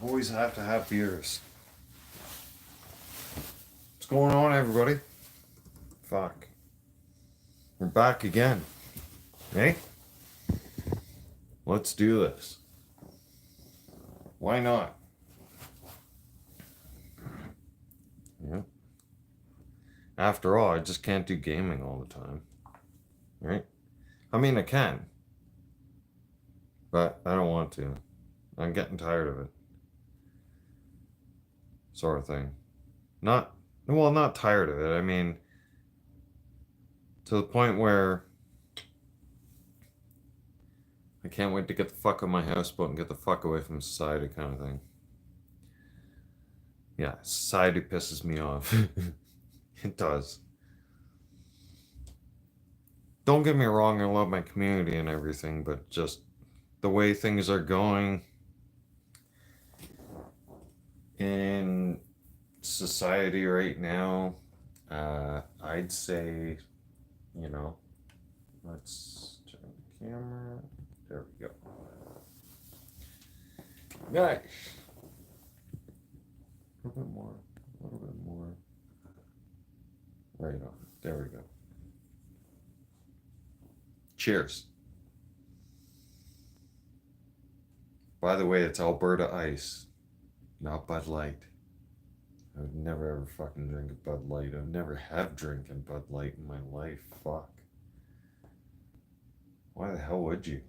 Always have to have beers. What's going on, everybody? Fuck. We're back again. Hey? Let's do this. Why not? Yeah. After all, I just can't do gaming all the time. Right? I mean, I can. But I don't want to. I'm getting tired of it. Sort of thing. Not tired of it. I mean, to the point where I can't wait to get the fuck out of my houseboat and get the fuck away from society, kind of thing. Yeah, society pisses me off. It does. Don't get me wrong, I love my community and everything, but just the way things are going in society right now, I'd say, let's turn the camera. There we go. Nice. A little bit more. Right on. There we go. Cheers. By the way, it's Alberta Ice, not Bud Light. I would never ever fucking drink a Bud Light. I've never have drinking Bud Light in my life. Fuck. Why the hell would you?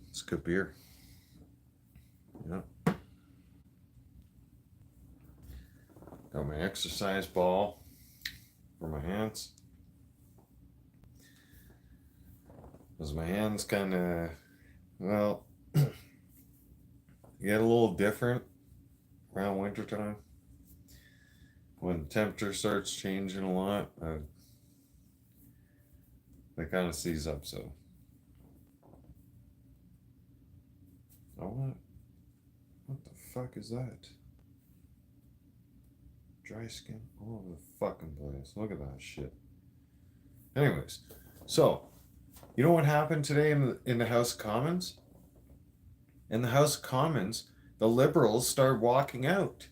It's good beer. Yeah. Got my exercise ball for my hands. Because my hands kind of, well, get a little different around wintertime. When the temperature starts changing a lot, they kind of seize up, so. Oh, what the fuck is that? Dry skin all over the fucking place. Look at that shit. Anyways, so, you know what happened today in the House of Commons? In the House of Commons, the Liberals started walking out.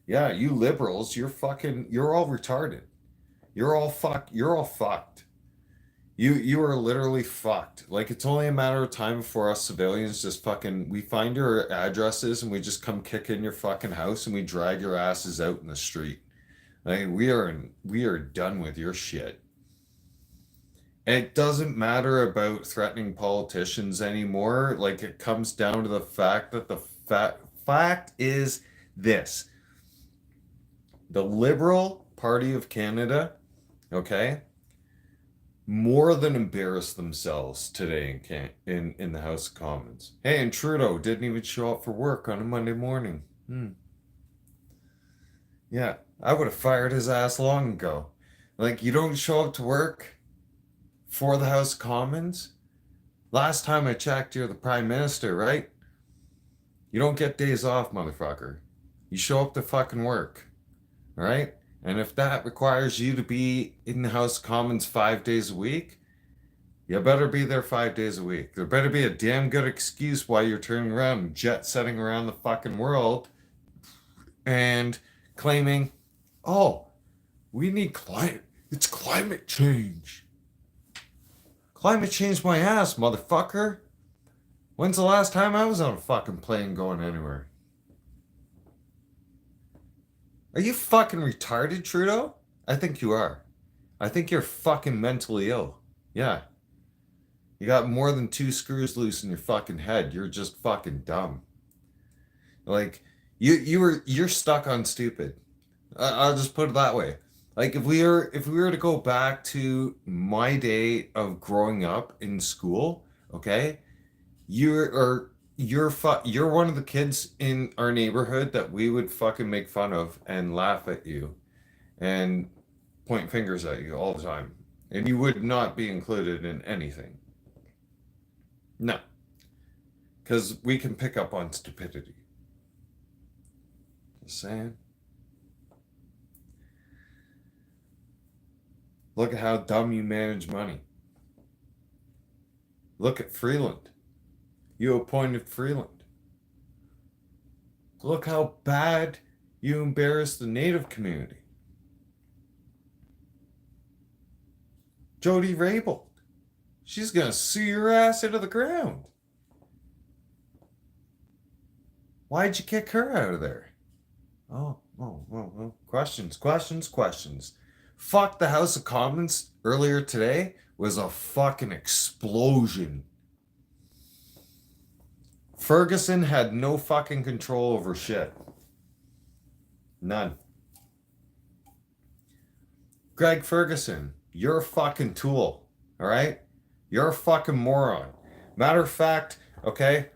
Yeah, you Liberals, you're all retarded. You're all fucked. You are literally fucked. Like, it's only a matter of time before us civilians just we find your addresses and we just come kick in your fucking house and we drag your asses out in the street. Like, we are done with your shit. It doesn't matter about threatening politicians anymore. Like, it comes down to the fact that the fact is this. The Liberal Party of Canada, okay, more than embarrassed themselves today in the House of Commons. Hey, and Trudeau didn't even show up for work on a Monday morning. Yeah, I would have fired his ass long ago. Like, you don't show up to work for the House of Commons? Last time I checked, you're the Prime Minister, right? You don't get days off, motherfucker. You show up to fucking work, right? And if that requires you to be in the House of Commons 5 days a week, you better be there 5 days a week. There better be a damn good excuse why you're turning around and jet-setting around the fucking world and claiming, oh, we need it's climate change. Climate change my ass, motherfucker. When's the last time I was on a fucking plane going anywhere? Are you fucking retarded, Trudeau? I think you are. I think you're fucking mentally ill. Yeah. You got more than 2 screws loose in your fucking head. You're just fucking dumb. Like, you're stuck on stupid. I'll just put it that way. Like, if we were to go back to my day of growing up in school, okay, you're one of the kids in our neighborhood that we would fucking make fun of and laugh at you and point fingers at you all the time, and you would not be included in anything. No, because we can pick up on stupidity. Just saying. Look at how dumb you manage money. Look at Freeland. You appointed Freeland. Look how bad you embarrassed the Native community. Jody Raybould. She's going to sue your ass into the ground. Why'd you kick her out of there? Oh. Questions. Fuck, the House of Commons earlier today was a fucking explosion. Ferguson had no fucking control over shit. None. Greg Ferguson, you're a fucking tool, all right? You're a fucking moron. Matter of fact, okay?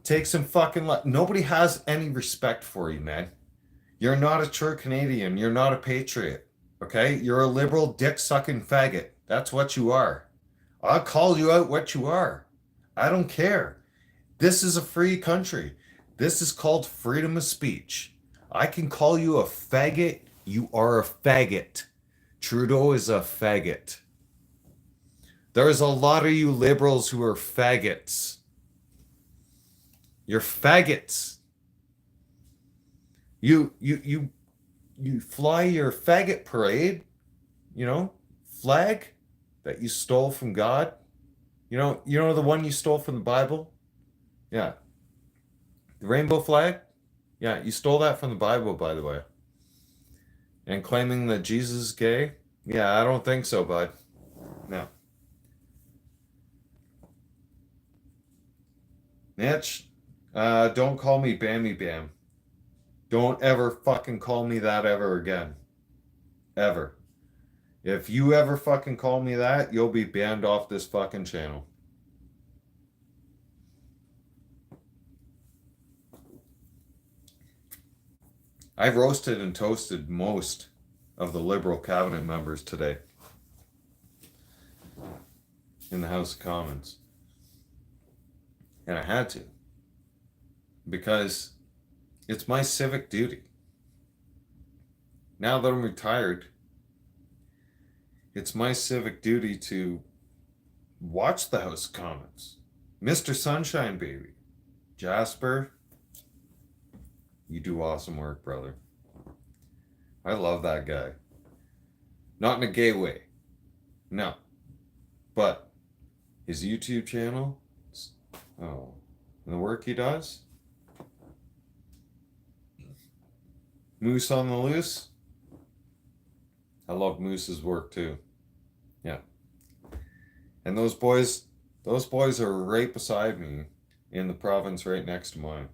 Take some fucking... Nobody has any respect for you, man. You're not a true Canadian. You're not a patriot, okay? You're a liberal dick-sucking faggot. That's what you are. I'll call you out what you are. I don't care. This is a free country. This is called freedom of speech. I can call you a faggot. You are a faggot. Trudeau is a faggot. There's a lot of you liberals who are faggots. You're faggots. You fly your faggot parade, flag that you stole from God. You know the one you stole from the Bible? Yeah. The rainbow flag? Yeah, you stole that from the Bible, by the way. And claiming that Jesus is gay? Yeah, I don't think so, bud. No. Mitch, don't call me Bammy Bam. Don't ever fucking call me that ever again. Ever. If you ever fucking call me that, you'll be banned off this fucking channel. I roasted and toasted most of the Liberal cabinet members today in the House of Commons. And I had to. Because it's my civic duty. Now that I'm retired, it's my civic duty to watch the House of Commons. Mr. Sunshine Baby. Jasper, you do awesome work, brother. I love that guy. Not in a gay way. No. But his YouTube channel, and the work he does. Moose on the Loose. I love Moose's work too. Yeah. And those boys are right beside me in the province right next to mine.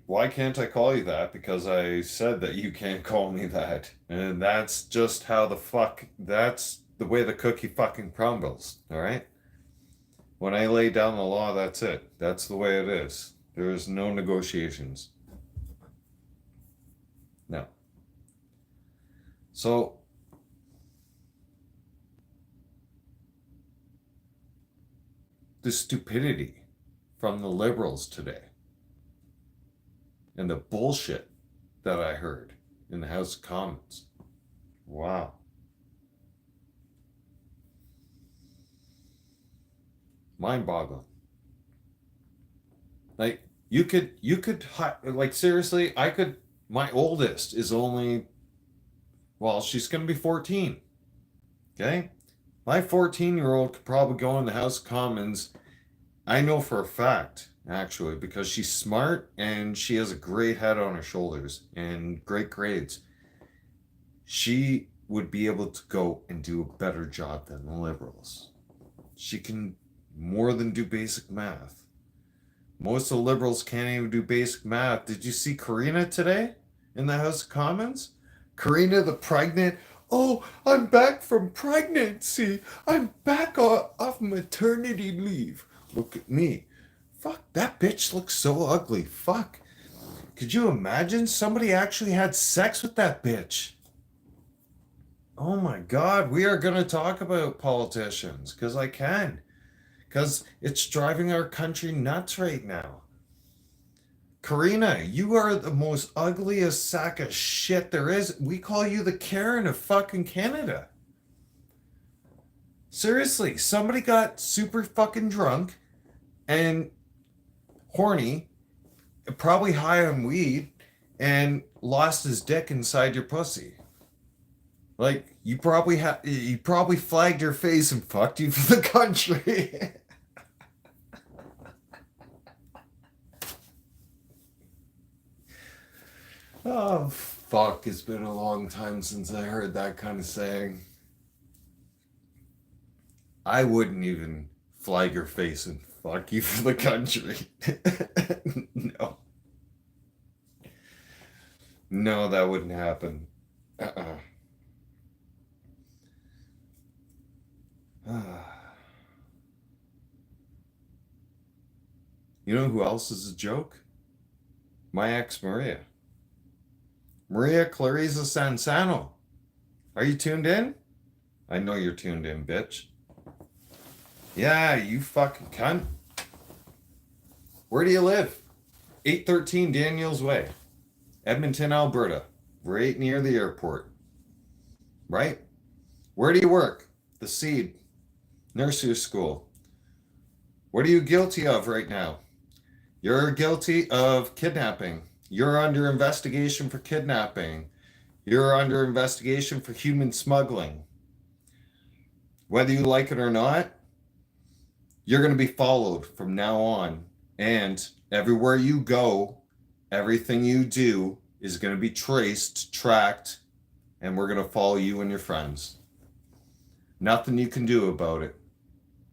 Why can't I call you that? Because I said that you can't call me that. And that's just how that's the way the cookie fucking crumbles, all right? When I lay down the law, that's it. That's the way it is. There's no negotiations. No. So, the stupidity from the Liberals today and the bullshit that I heard in the House of Commons. Wow. Mind-boggling. Like, you could, like, seriously, my oldest is only, well, she's going to be 14. Okay? My 14-year-old could probably go in the House of Commons. I know for a fact, actually, because she's smart and she has a great head on her shoulders and great grades. She would be able to go and do a better job than the Liberals. She can more than do basic math. Most of the Liberals can't even do basic math. Did you see Karina today in the House of Commons? Karina the pregnant. Oh, I'm back from pregnancy. I'm back off maternity leave. Look at me. Fuck, that bitch looks so ugly. Fuck. Could you imagine somebody actually had sex with that bitch? Oh my God, we are going to talk about politicians because I can. Because it's driving our country nuts right now. Karina, you are the most ugliest sack of shit there is. We call you the Karen of fucking Canada. Seriously, somebody got super fucking drunk and horny, probably high on weed, and lost his dick inside your pussy. Like you probably flagged your face and fucked you for the country. Oh fuck, it's been a long time since I heard that kind of saying. I wouldn't even flag your face and fuck you for the country. No. No, that wouldn't happen. Uh-uh. You know who else is a joke? My ex Maria. Maria Clarissa Sansano. Are you tuned in? I know you're tuned in, bitch. Yeah, you fucking cunt. Where do you live? 813 Daniels Way, Edmonton, Alberta. Right near the airport. Right? Where do you work? The Seed. Nursery school. What are you guilty of right now? You're guilty of kidnapping. You're under investigation for kidnapping. You're under investigation for human smuggling. Whether you like it or not, you're going to be followed from now on. And everywhere you go, everything you do is going to be traced, tracked, and we're going to follow you and your friends. Nothing you can do about it.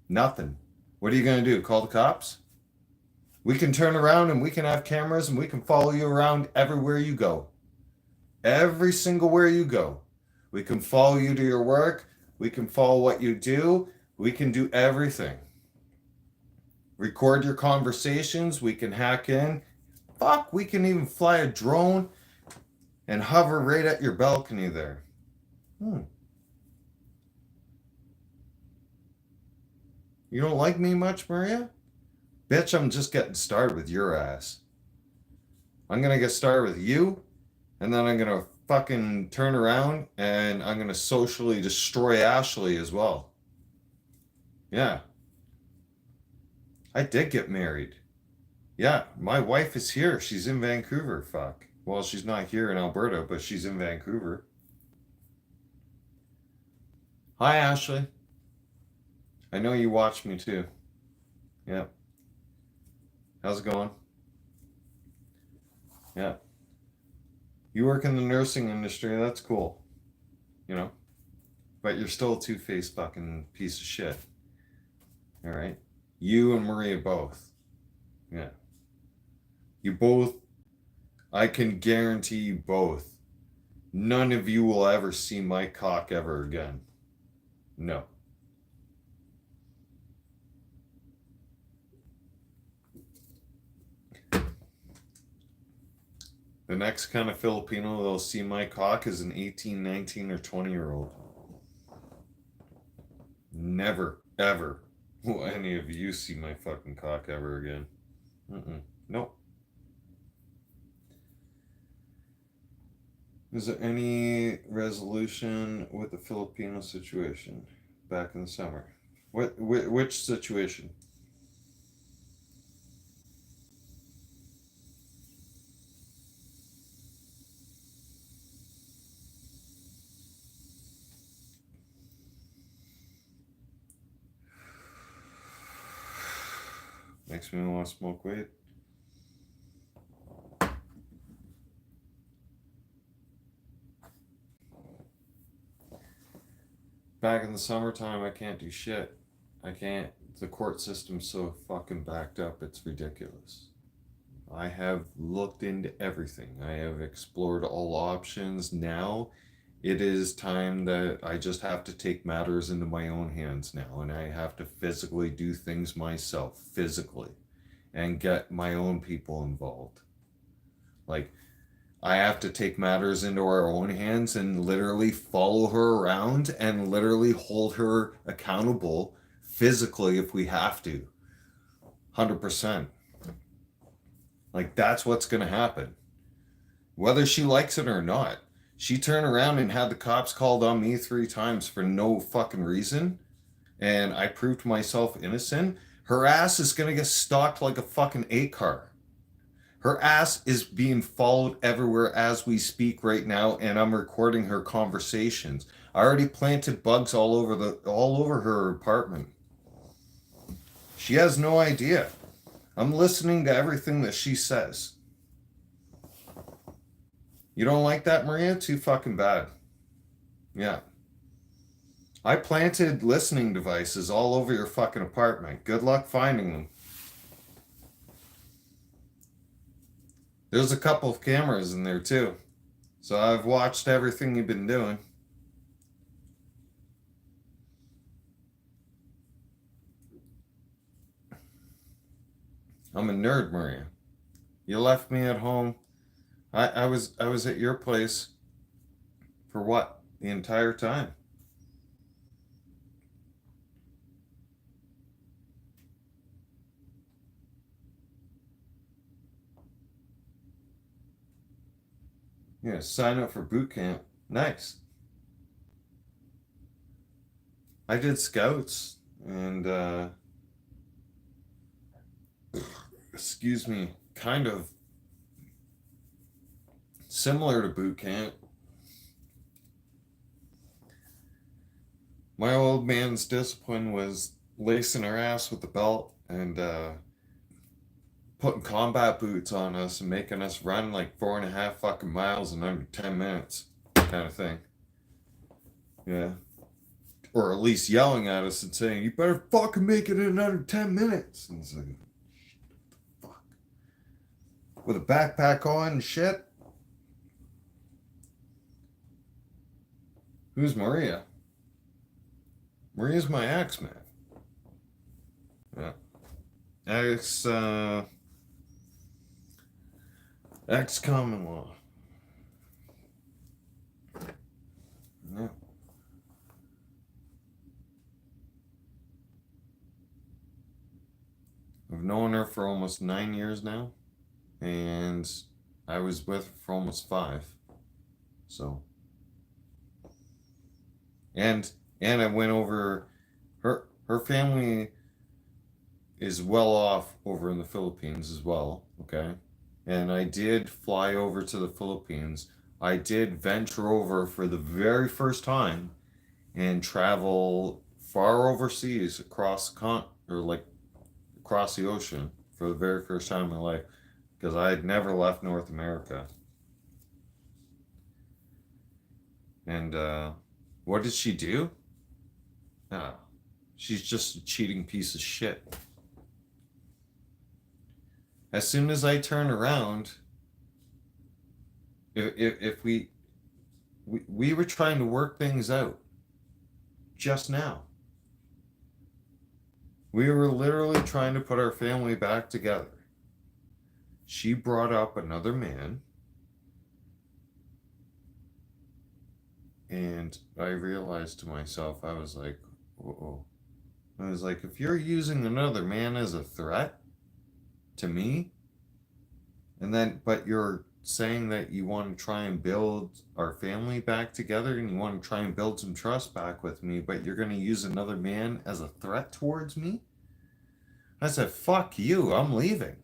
Nothing. What are you going to do? Call the cops? We can turn around and we can have cameras and we can follow you around everywhere you go. Every single where you go. We can follow you to your work. We can follow what you do. We can do everything. Record your conversations. We can hack in. Fuck, we can even fly a drone and hover right at your balcony there. You don't like me much, Maria? Bitch, I'm just getting started with your ass. I'm gonna get started with you, and then I'm gonna fucking turn around and I'm gonna socially destroy Ashley as well. Yeah. I did get married. Yeah, my wife is here. She's in Vancouver, fuck. Well, she's not here in Alberta, but she's in Vancouver. Hi, Ashley. I know you watch me too. Yeah. How's it going? Yeah. You work in the nursing industry, that's cool. You know? But you're still a two-faced fucking piece of shit. Alright? You and Maria both. Yeah. You both, I can guarantee you both, none of you will ever see my cock ever again. No. The next kind of Filipino that'll see my cock is an 18, 19, or 20-year-old. Never, ever will any of you see my fucking cock ever again. Nope. Is there any resolution with the Filipino situation back in the summer? Which situation? Makes me want to smoke weed. Back in the summertime, I can't do shit. I can't. The court system's so fucking backed up, it's ridiculous. I have looked into everything. I have explored all options. Now it is time that I just have to take matters into my own hands now, and I have to physically do things myself, physically, and get my own people involved. Like, I have to take matters into our own hands and literally follow her around and literally hold her accountable physically if we have to. 100%. Like, that's what's going to happen. Whether she likes it or not. She turned around and had the cops called on me 3 times for no fucking reason. and I proved myself innocent, her ass is gonna get stalked like a fucking 8 car. Her ass is being followed everywhere as we speak right now, and I'm recording her conversations. I already planted bugs all over her apartment. She has no idea. I'm listening to everything that she says. You don't like that, Maria? Too fucking bad. Yeah. I planted listening devices all over your fucking apartment. Good luck finding them. There's a couple of cameras in there too. So I've watched everything you've been doing. I'm a nerd, Maria. You left me at home. I was at your place for what? The entire time. Yeah, sign up for boot camp. Nice. I did scouts and excuse me, kind of similar to boot camp. My old man's discipline was lacing our ass with the belt and putting combat boots on us and making us run like 4.5 fucking miles in under 10 minutes, kind of thing. Yeah. Or at least yelling at us and saying, "You better fucking make it in under 10 minutes." And it's like, fuck. With a backpack on and shit. Who's Maria? Maria's my ex, man. Yeah. Ex, ex common law. Yeah. I've known her for almost 9 years now, and I was with her for almost 5. So, and I went over her family is well off over in the Philippines as well, okay? And I did fly over to the Philippines. I did venture over for the very first time and travel far overseas across the or like across the ocean for the very first time in my life because I had never left North America. And what did she do? Ah, she's just a cheating piece of shit. As soon as I turn around, if we were trying to work things out just now. We were literally trying to put our family back together. She brought up another man, and I realized to myself, I was like, "Whoa." I was like, if you're using another man as a threat to me, and then, but you're saying that you want to try and build our family back together and you want to try and build some trust back with me, but you're going to use another man as a threat towards me? I said, fuck you, I'm leaving.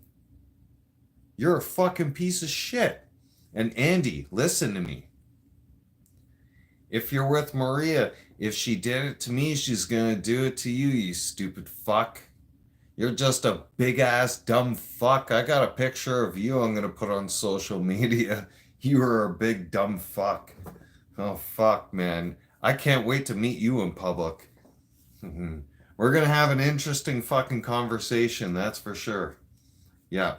You're a fucking piece of shit. And Andy, listen to me. If you're with Maria, if she did it to me, she's gonna do it to you, you stupid fuck. You're just a big ass dumb fuck. I got a picture of you I'm gonna put on social media. You are a big dumb fuck. Oh fuck, man. I can't wait to meet you in public. We're gonna have an interesting fucking conversation, that's for sure. Yeah.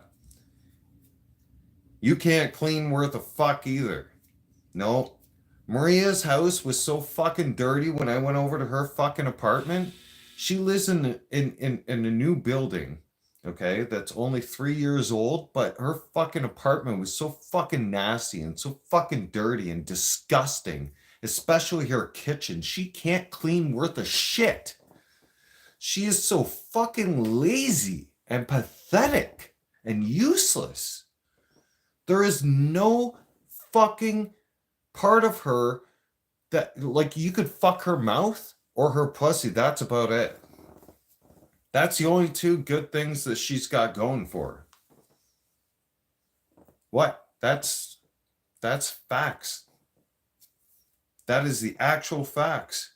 You can't clean worth a fuck either. No. Maria's house was so fucking dirty when I went over to her fucking apartment. She lives in a new building, okay, that's only 3 years old, but her fucking apartment was so fucking nasty and so fucking dirty and disgusting, especially her kitchen. She can't clean worth a shit. She is so fucking lazy and pathetic and useless. There is no fucking part of her that, like, you could fuck her mouth or her pussy. That's about it. That's the only two good things that she's got going for her. What? That's facts. That is the actual facts.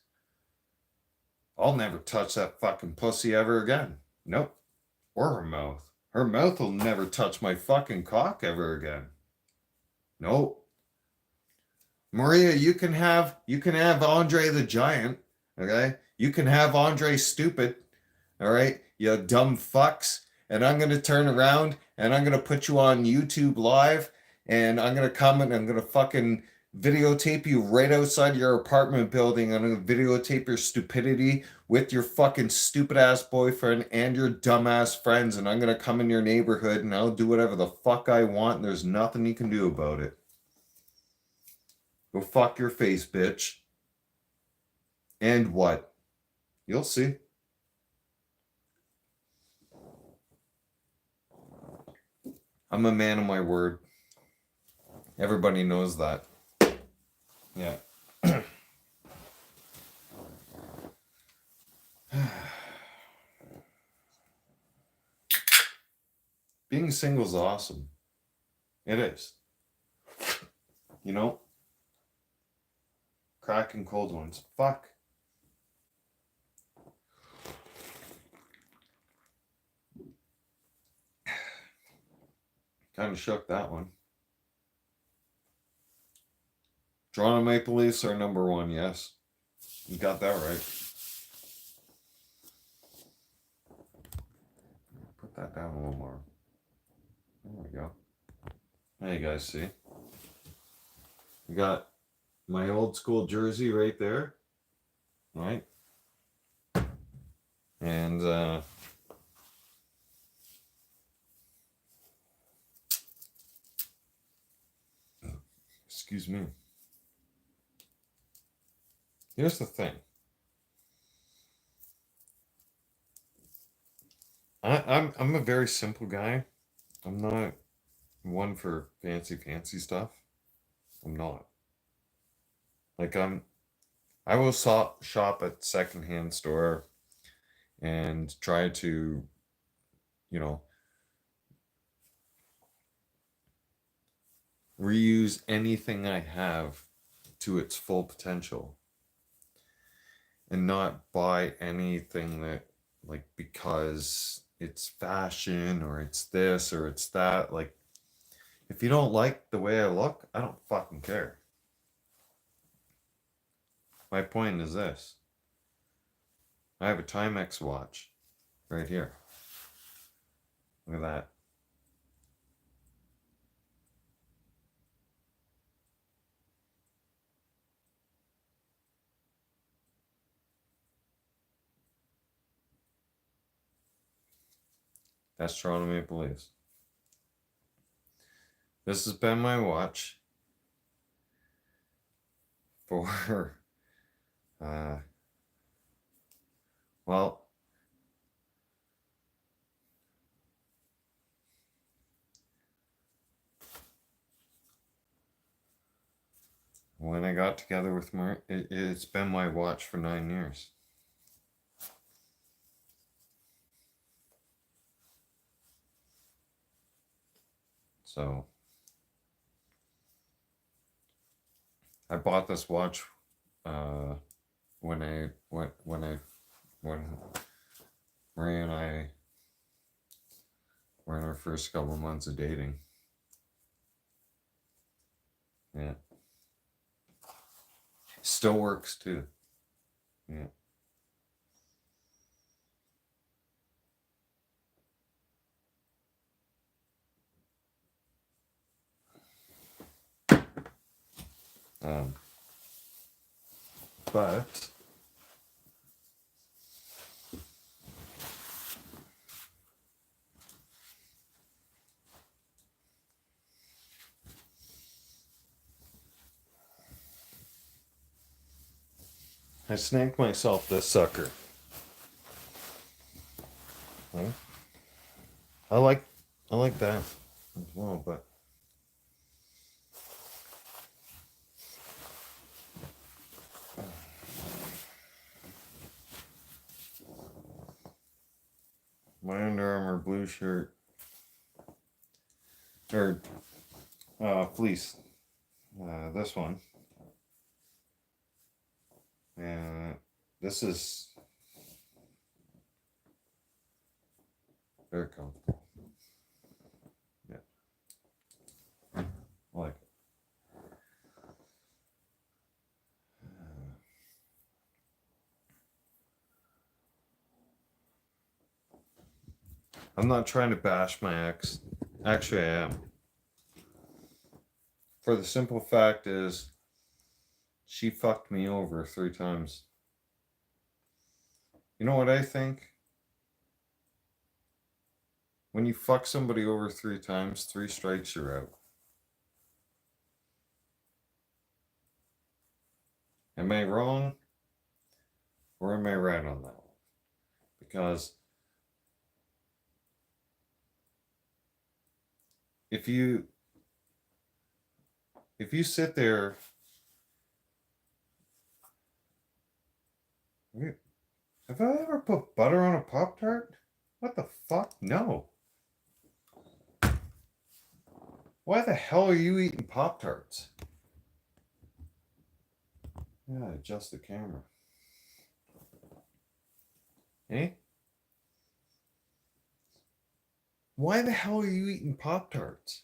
I'll never touch that fucking pussy ever again. Nope. Or her mouth. Her mouth will never touch my fucking cock ever again. Nope. Maria, you can have Andre the Giant, okay? You can have Andre Stupid, all right? You dumb fucks. And I'm going to turn around and I'm going to put you on YouTube Live and I'm going to come and I'm going to fucking videotape you right outside your apartment building. I'm going to videotape your stupidity with your fucking stupid ass boyfriend and your dumb ass friends. And I'm going to come in your neighborhood and I'll do whatever the fuck I want. And there's nothing you can do about it. Go fuck your face, bitch. And what? You'll see. I'm a man of my word. Everybody knows that. Yeah. Being single is awesome. It is. You know? Cracking cold ones. Fuck. Kind of shook that one. Toronto Maple Leafs are number one, yes. You got that right. Put that down a little more. There we go. Now you guys see. You got my old school jersey right there. Right? And excuse me. Here's the thing. I'm a very simple guy. I'm not one for fancy stuff. I'm not. Like I will shop at secondhand store and try to, you know, reuse anything I have to its full potential and not buy anything that, like, because it's fashion or it's this or it's that. Like, if you don't like the way I look, I don't fucking care. My point is this. I have a Timex watch right here. Look at that. That's Toronto Maple Leafs. This has been my watch for, well, when I got together with it's been my watch for 9 years. So I bought this watch when Maria and I were in our first couple of months of dating. Yeah. Still works too. Yeah. But I snagged myself this sucker. Huh? I like that as well, but my Under Armour blue shirt. Or fleece. This one. And this is very comfortable. Yeah. I like it. I'm not trying to bash my ex. Actually, I am. For the simple fact is, she fucked me over 3 times. You know what I think? When you fuck somebody over 3 times, 3 strikes, you're out. Am I wrong? Or am I right on that one? Because if you sit there, have I ever put butter on a Pop-Tart? What the fuck? No. Why the hell are you eating Pop-Tarts? Yeah, adjust the camera. Eh? Why the hell are you eating Pop-Tarts?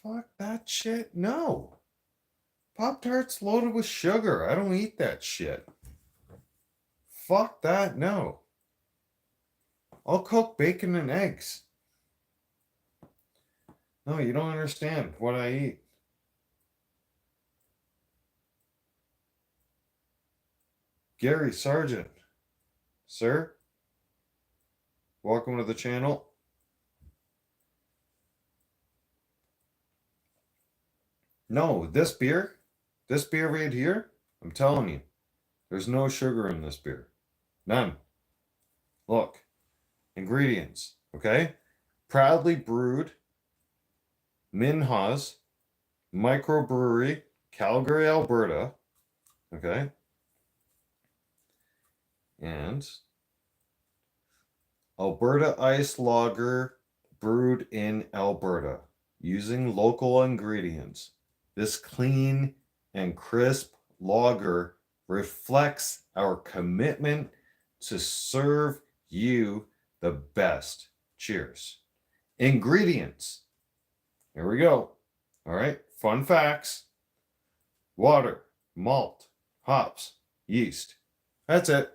Fuck that shit. No. Pop-Tarts loaded with sugar. I don't eat that shit. Fuck that. No. I'll cook bacon and eggs. No, you don't understand what I eat. Gary Sargent. Sir? Welcome to the channel. No, this beer right here, I'm telling you, there's no sugar in this beer. None. Look, ingredients, okay? Proudly brewed, Minhas, microbrewery, Calgary, Alberta, okay? And Alberta Ice Lager brewed in Alberta using local ingredients. This clean and crisp lager reflects our commitment to serve you the best. Cheers. Ingredients. Here we go. All right. Fun facts. Water, malt, hops, yeast. That's it.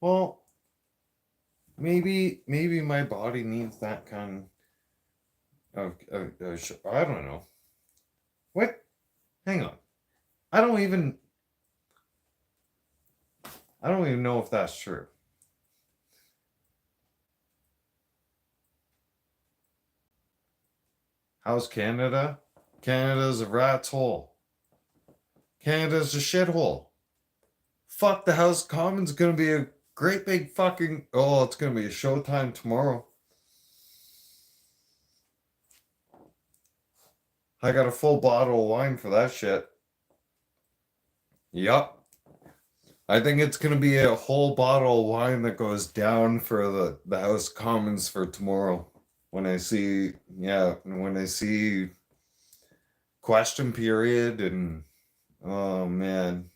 Well, maybe my body needs that kind of I don't know. What? Hang on. I don't even know if that's true. How's Canada? Canada's a rat's hole. Canada's a shithole. Fuck, the House of Commons is gonna be a great big fucking... Oh, it's gonna be a showtime tomorrow. I got a full bottle of wine for that shit. Yup. I think it's gonna be a whole bottle of wine that goes down for the House of Commons for tomorrow. When I see question period and oh man.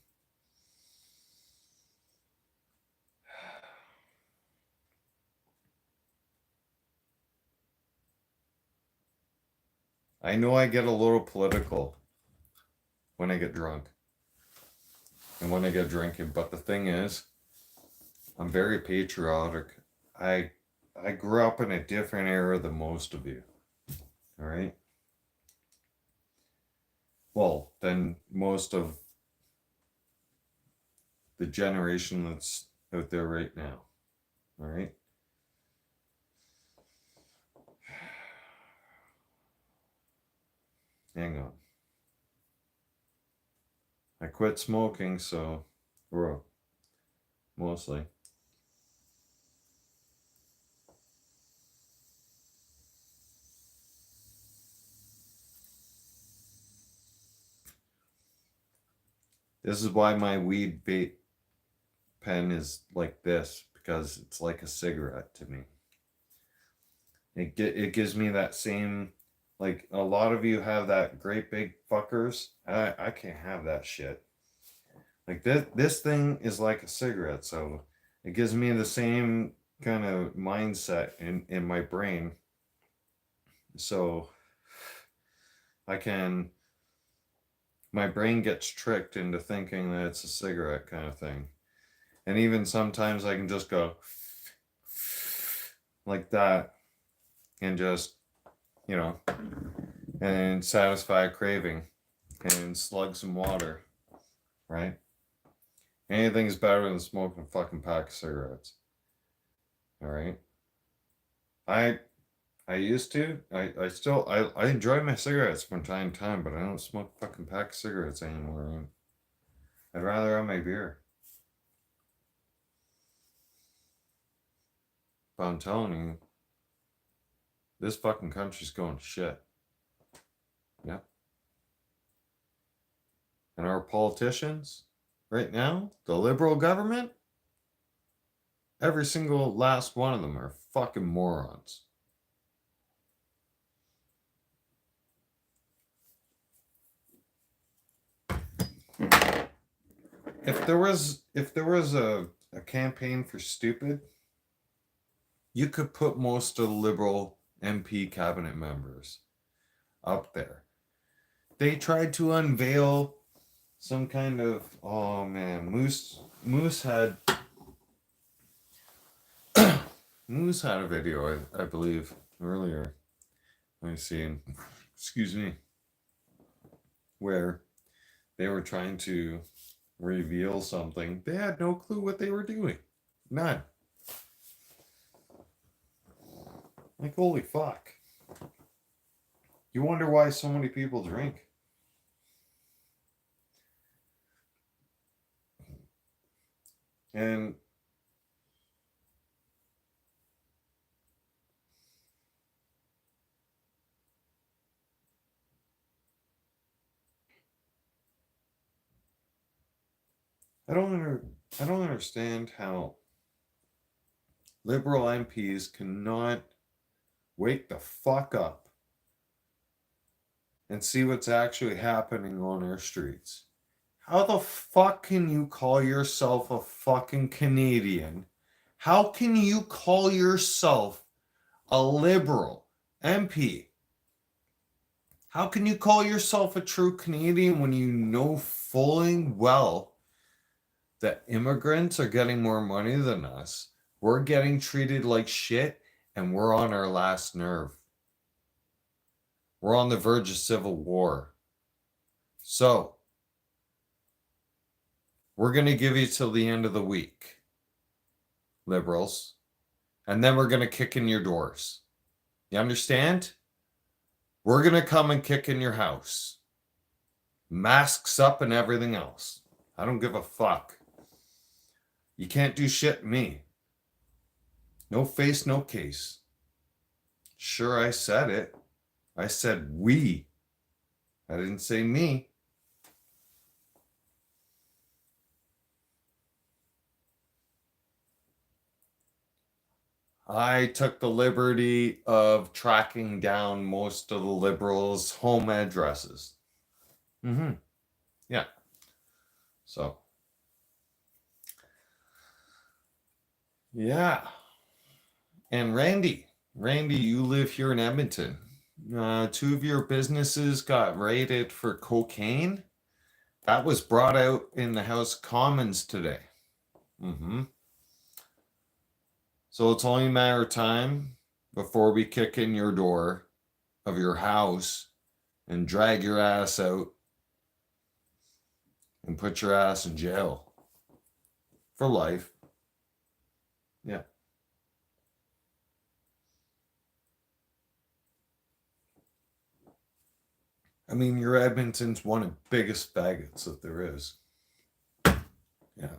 I know I get a little political when I get drunk and when I get drinking, but the thing is, I'm very patriotic. I grew up in a different era than most of you. All right? Well, than most of the generation that's out there right now. All right? Hang on. I quit smoking, so, well, mostly. This is why my weed vape pen is like this, because it's like a cigarette to me. It gives me that same, like a lot of you have that great big fuckers. I can't have that shit. Like this thing is like a cigarette, so it gives me the same kind of mindset in my brain. So my brain gets tricked into thinking that it's a cigarette kind of thing. And even sometimes I can just go like that and just, and satisfy a craving and slug some water, right? Anything's better than smoking a fucking pack of cigarettes. All right. I used to. I still I enjoy my cigarettes from time to time, but I don't smoke fucking pack of cigarettes anymore. I'd rather have my beer. But I'm telling you, this fucking country's going to shit. Yeah. And our politicians, right now, the liberal government, every single last one of them are fucking morons. If there was a campaign for stupid, you could put most of the liberal MP cabinet members up there. They tried to unveil some kind of, oh man, Moose had Moose had a video, I believe, earlier. Let me see. Excuse me. Where they were trying to reveal something. They had no clue what they were doing. None. Like, holy fuck. You wonder why so many people drink. And I don't understand how liberal MPs cannot wake the fuck up and see what's actually happening on our streets. How the fuck can you call yourself a fucking Canadian? How can you call yourself a liberal MP? How can you call yourself a true Canadian when you know fully well that immigrants are getting more money than us? We're getting treated like shit, and we're on our last nerve. We're on the verge of civil war. So, we're going to give you till the end of the week, liberals, and then we're going to kick in your doors. You understand? We're going to come and kick in your house. Masks up and everything else. I don't give a fuck. You can't do shit to me. No face, no case. Sure, I said it. I said we. I didn't say me. I took the liberty of tracking down most of the liberals' home addresses. Yeah. So. Yeah. And Randy, you live here in Edmonton. 2 of your businesses got raided for cocaine. That was brought out in the House of Commons today. So it's only a matter of time before we kick in your door of your house and drag your ass out and put your ass in jail for life. Yeah. I mean, your Edmonton's one of the biggest faggots that there is. Yeah.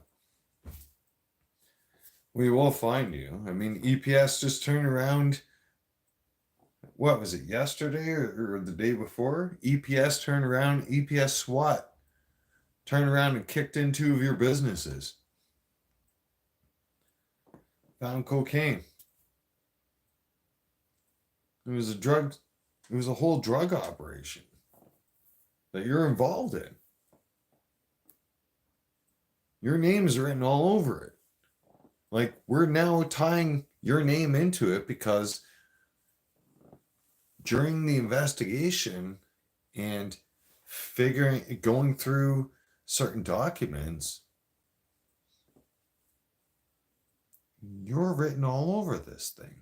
We will find you. I mean, EPS just turned around. What was it, yesterday or the day before? EPS turned around. EPS SWAT turned around and kicked in 2 of your businesses. Found cocaine. It was a whole drug operation that you're involved in. Your name is written all over it. Like, we're now tying your name into it because during the investigation and going through certain documents, you're written all over this thing.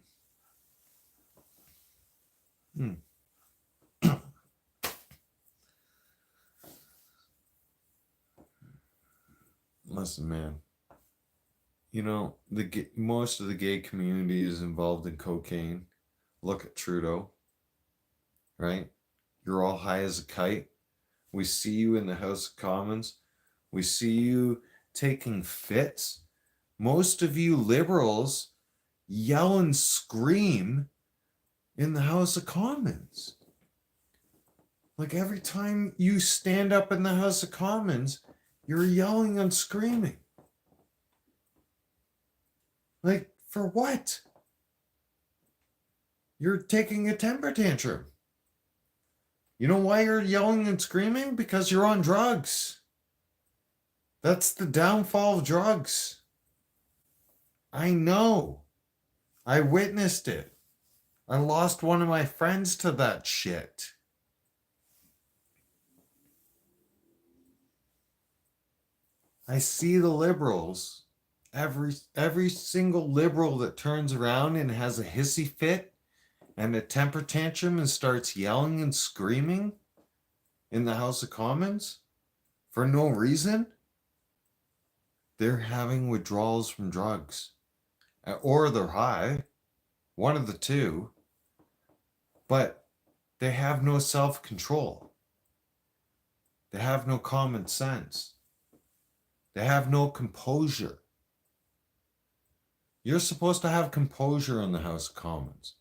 Listen, man. You know, most of the gay community is involved in cocaine. Look at Trudeau, right? You're all high as a kite. We see you in the House of Commons. We see you taking fits. Most of you liberals yell and scream in the House of Commons. Like, every time you stand up in the House of Commons, you're yelling and screaming. Like, for what? You're taking a temper tantrum. You know why you're yelling and screaming? Because you're on drugs. That's the downfall of drugs. I know. I witnessed it. I lost one of my friends to that shit. I see the liberals. Every single liberal that turns around and has a hissy fit and a temper tantrum and starts yelling and screaming in the House of Commons for no reason, they're having withdrawals from drugs. Or they're high. One of the two. But they have no self-control. They have no common sense. They have no composure. You're supposed to have composure in the House of Commons.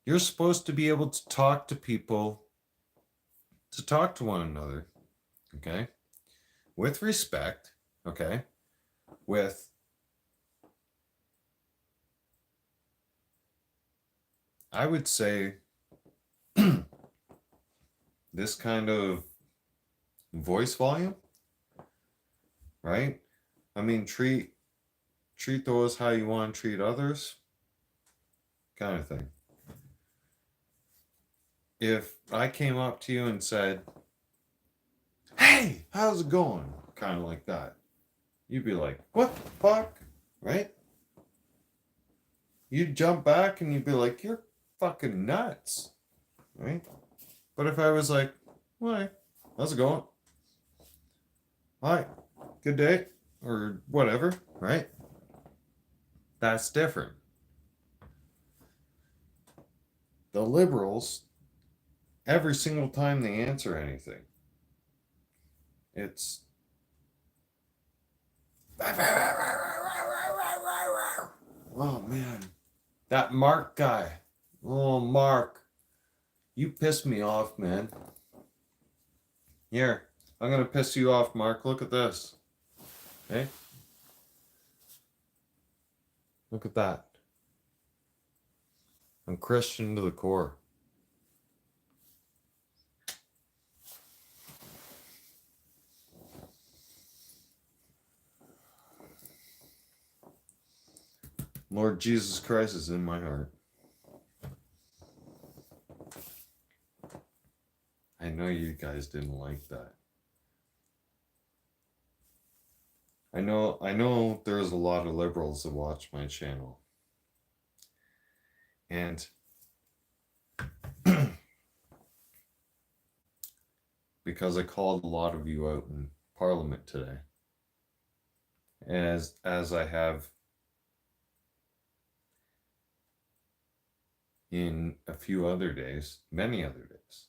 You're supposed to be able to talk to people, to talk to one another, okay? With respect, okay? With I would say this kind of voice volume, right? I mean, treat those how you want to treat others, kind of thing. If I came up to you and said, "Hey, how's it going?" kind of like that, you'd be like, "What the fuck?" Right? You'd jump back and you'd be like, "You're fucking nuts." Right? But if I was like, "Hi, how's it going? Hi, good day," or whatever, right? That's different. The liberals, every single time they answer anything, it's oh man, that Mark guy. Oh, Mark, you pissed me off, man. Here, I'm gonna piss you off, Mark. Look at this. Hey, look at that. I'm Christian to the core. Lord Jesus Christ is in my heart. I know you guys didn't like that. I know there's a lot of liberals that watch my channel. And because I called a lot of you out in Parliament today, as I have in a few other days, many other days.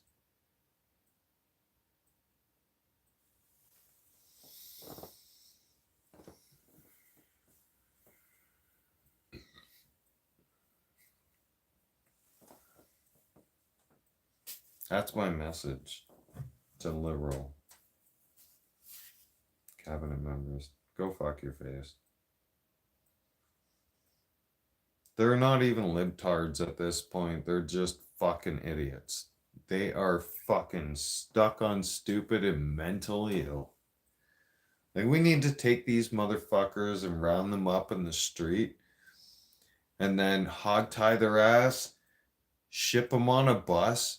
That's my message to liberal. cabinet members. Go fuck your face. They're not even libtards at this point. They're just fucking idiots. They are fucking stuck on stupid and mentally ill. Like, we need to take these motherfuckers and round them up in the street and then hog tie their ass, ship them on a bus,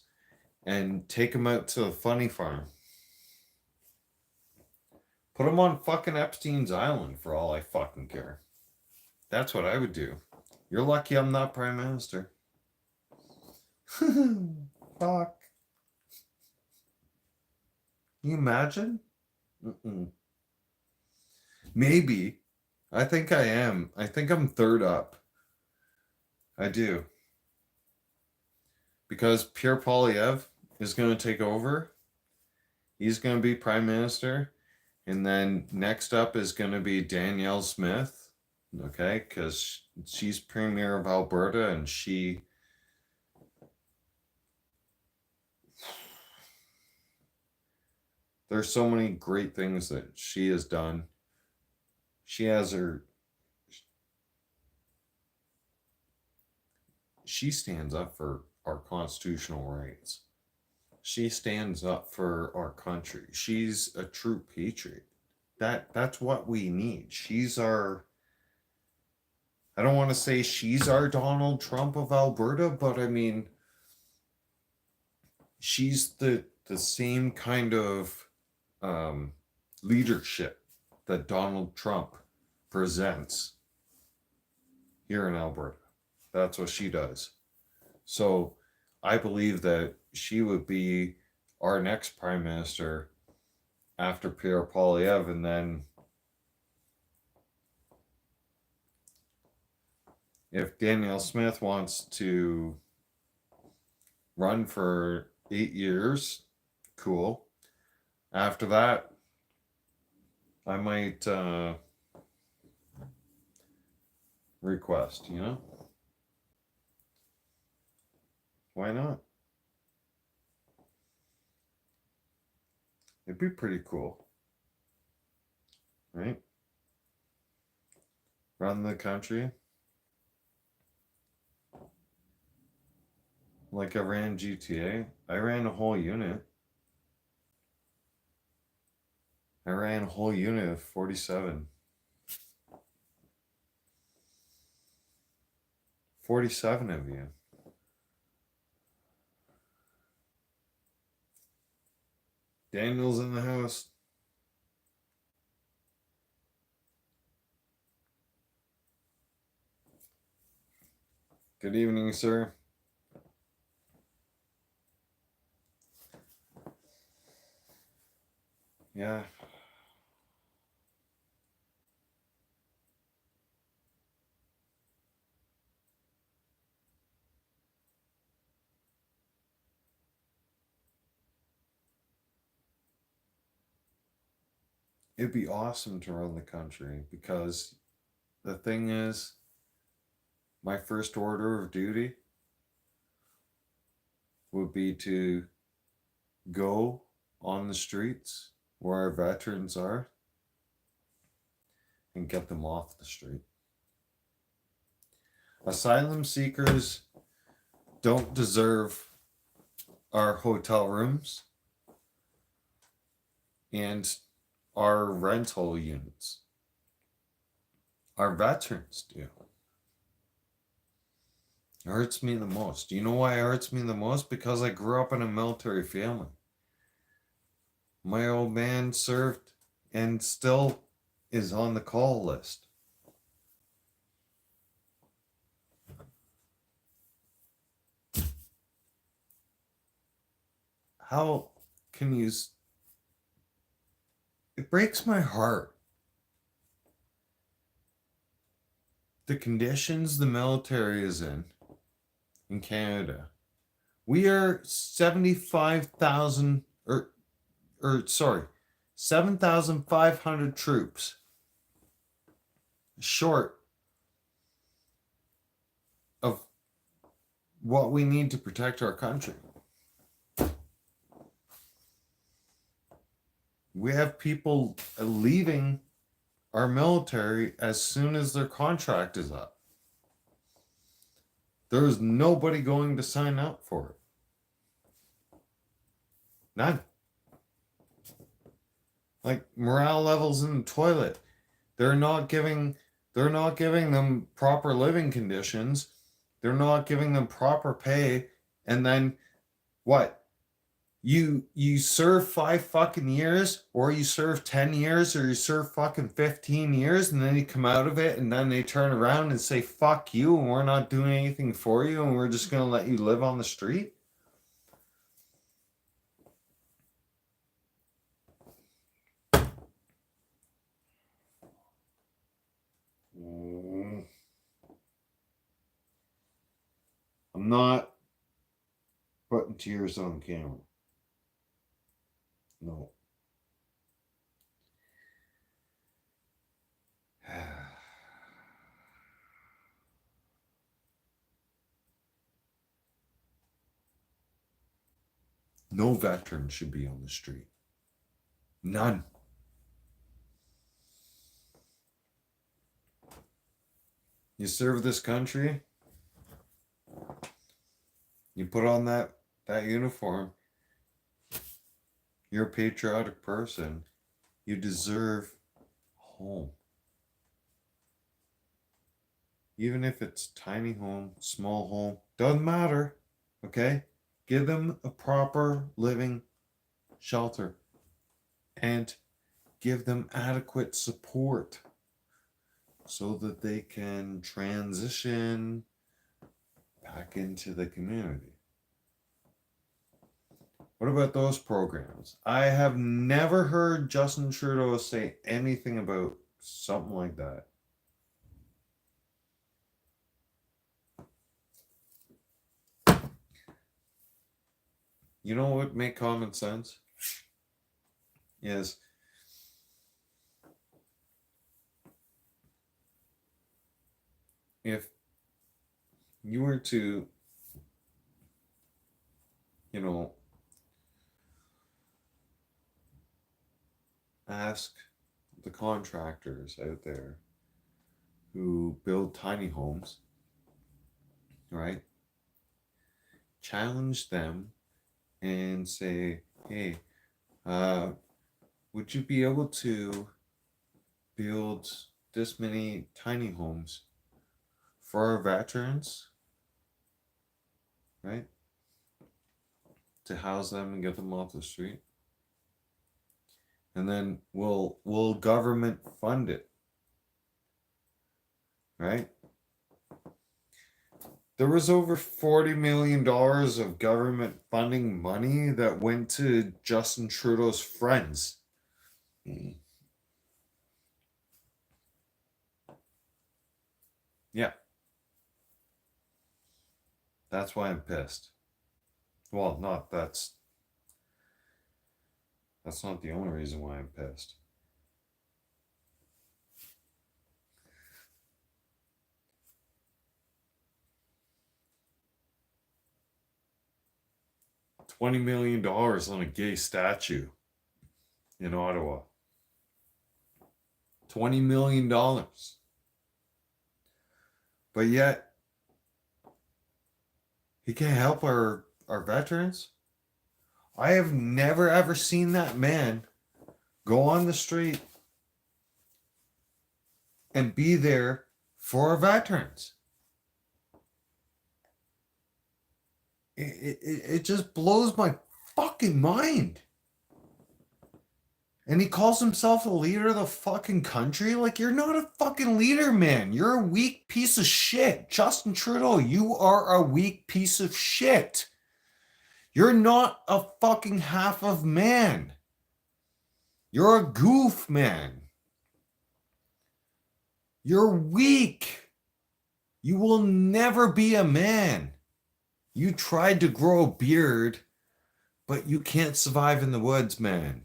and take them out to the funny farm. Put them on fucking Epstein's Island for all I fucking care. That's what I would do. You're lucky I'm not Prime Minister. Fuck. Can you imagine? Mm-mm. Maybe. I think I am. I think I'm third up. I do. Because Pierre Poilievre is going to take over. He's going to be Prime Minister. And then next up is going to be Danielle Smith. Okay? Because she's Premier of Alberta and she... There's so many great things that she has done. She has her... She stands up for our constitutional rights. She stands up for our country. She's a true patriot. That's what we need. She's our... I don't want to say she's our Donald Trump of Alberta, but I mean, she's the same kind of leadership that Donald Trump presents here in Alberta. That's what she does. So I believe that she would be our next Prime Minister after Pierre Poilievre, and then if Danielle Smith wants to run for 8 years, cool. After that, I might request, you know? Why not? It'd be pretty cool. Right? Run the country. Like I ran GTA. I ran a whole unit. I ran a whole unit of 47. 47 of you. Daniel's in the house. Good evening, sir. Yeah. It'd be awesome to run the country because the thing is, my first order of duty would be to go on the streets where our veterans are and get them off the street. Asylum seekers don't deserve our hotel rooms and our rental units. Our veterans do. It hurts me the most. Do you know why it hurts me the most? Because I grew up in a military family. My old man served and still is on the call list. How can you... It breaks my heart. The conditions the military is in Canada. We are 75,000 sorry, 7,500 troops short of what we need to protect our country. We have people leaving our military as soon as their contract is up. There is nobody going to sign up for it. None. Like morale levels in the toilet. They're not giving them proper living conditions. They're not giving them proper pay. And then what? You serve 5 fucking years, or you serve 10 years, or you serve fucking 15 years, and then you come out of it, and then they turn around and say, fuck you, and we're not doing anything for you, and we're just going to let you live on the street? I'm not putting tears on camera. No. No veteran should be on the street. None. You serve this country, you put on that uniform, you're a patriotic person, you deserve home. Even if it's tiny home, small home, doesn't matter, okay? Give them a proper living shelter and give them adequate support so that they can transition back into the community. What about those programs? I have never heard Justin Trudeau say anything about something like that. You know what would make common sense? Is if you were to, ask the contractors out there who build tiny homes, right? Challenge them and say, hey, would you be able to build this many tiny homes for our veterans, right? To house them and get them off the street. And then will government fund it, right? There was over $40 million of government funding money that went to Justin Trudeau's friends. Yeah. That's why I'm pissed. Well, that's not the only reason why I'm pissed. $20 million on a gay statue in Ottawa. $20 million. But yet, he can't help our veterans. I have never ever seen that man go on the street and be there for our veterans. It just blows my fucking mind. And he calls himself the leader of the fucking country? Like, you're not a fucking leader, man. You're a weak piece of shit. Justin Trudeau, you are a weak piece of shit. You're not a fucking half of man. You're a goof, man. You're weak. You will never be a man. You tried to grow a beard, but you can't survive in the woods, man.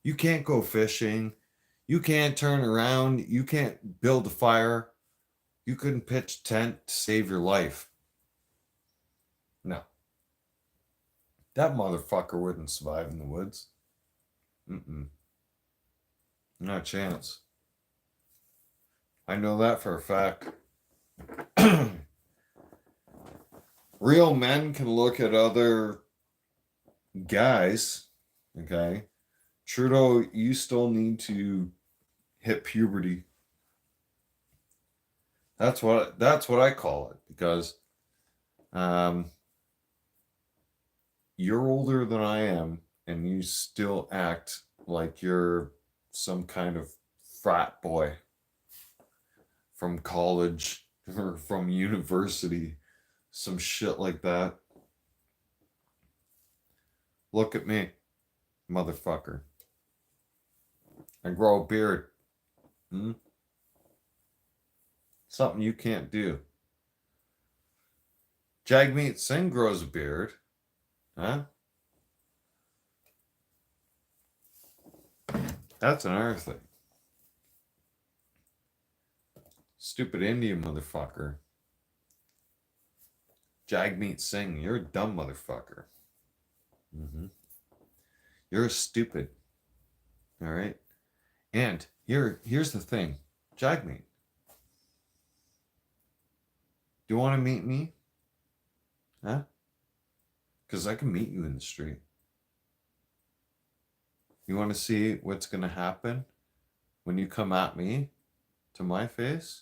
You can't go fishing. You can't turn around. You can't build a fire. You couldn't pitch a tent to save your life. No. That motherfucker wouldn't survive in the woods. Not a chance. I know that for a fact. Real men can look at other guys, okay? Trudeau, you still need to hit puberty. That's what I call it, because you're older than I am, and you still act like you're some kind of frat boy from college or from university, some shit like that. Look at me, motherfucker. I grow a beard. Something you can't do. Jagmeet Singh grows a beard. Huh? That's another thing. Stupid Indian motherfucker. Jagmeet Singh, you're a dumb motherfucker. You're stupid. All right? And here's the thing. Jagmeet, do you want to meet me? Huh? Because I can meet you in the street. You want to see what's going to happen when you come at me to my face?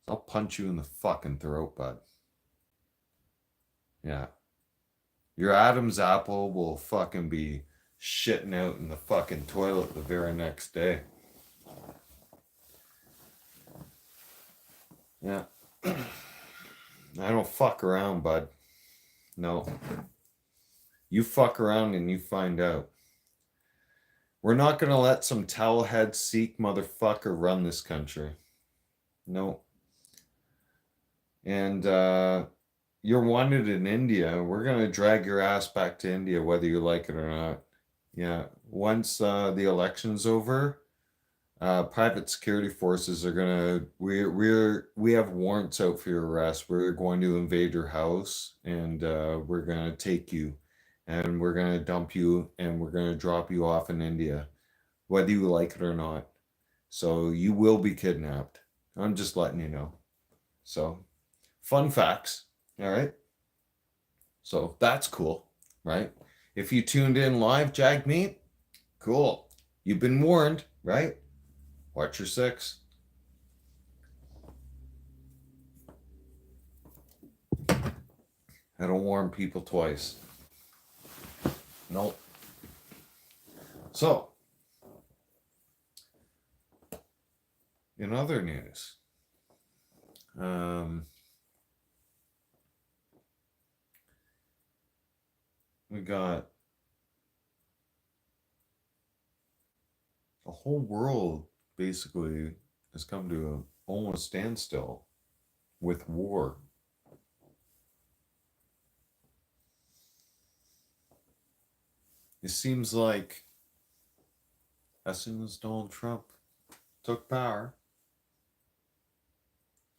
I'll punch you in the fucking throat, bud. Yeah. Your Adam's apple will fucking be shitting out in the fucking toilet the very next day. Yeah. I don't fuck around, bud. No. You fuck around and you find out. We're not going to let some towelhead Sikh motherfucker run this country. No. And you're wanted in India. We're going to drag your ass back to India, whether you like it or not. Yeah. Once the election's over, private security forces are going to, we have warrants out for your arrest. We're going to invade your house, and we're going to take you, and we're going to dump you, and we're going to drop you off in India, whether you like it or not. So you will be kidnapped. I'm just letting you know. So, fun facts. All right. So that's cool, right? If you tuned in live, Jagmeet, cool. You've been warned, right? Watch your six. I don't warn people twice. Nope. So, in other news, we got the whole world basically has come to a almost standstill with war. It seems like as soon as Donald Trump took power,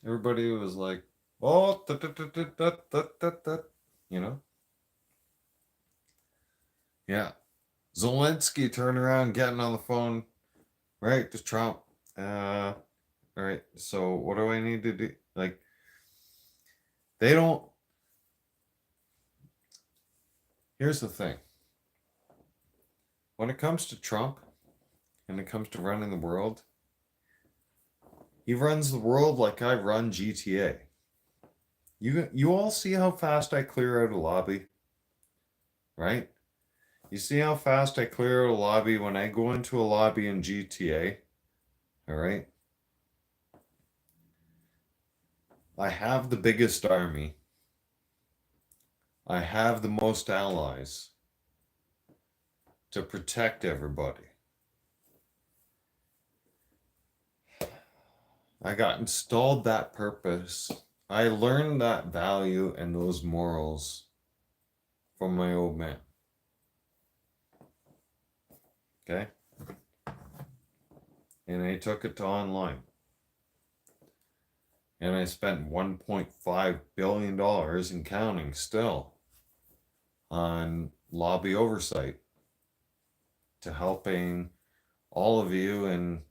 everybody was like, oh, you know? Yeah. Zelensky turned around, getting on the phone, right, to Trump. All right, so what do I need to do? Like, they don't. Here's the thing. When it comes to Trump, and it comes to running the world, he runs the world like I run GTA. You all see how fast I clear out a lobby, right? You see how fast I clear out a lobby when I go into a lobby in GTA, all right? I have the biggest army. I have the most allies to protect everybody. I got installed that purpose. I learned that value and those morals from my old man. Okay? And I took it to online. And I spent $1.5 billion and counting still on lobby oversight. to helping all of you and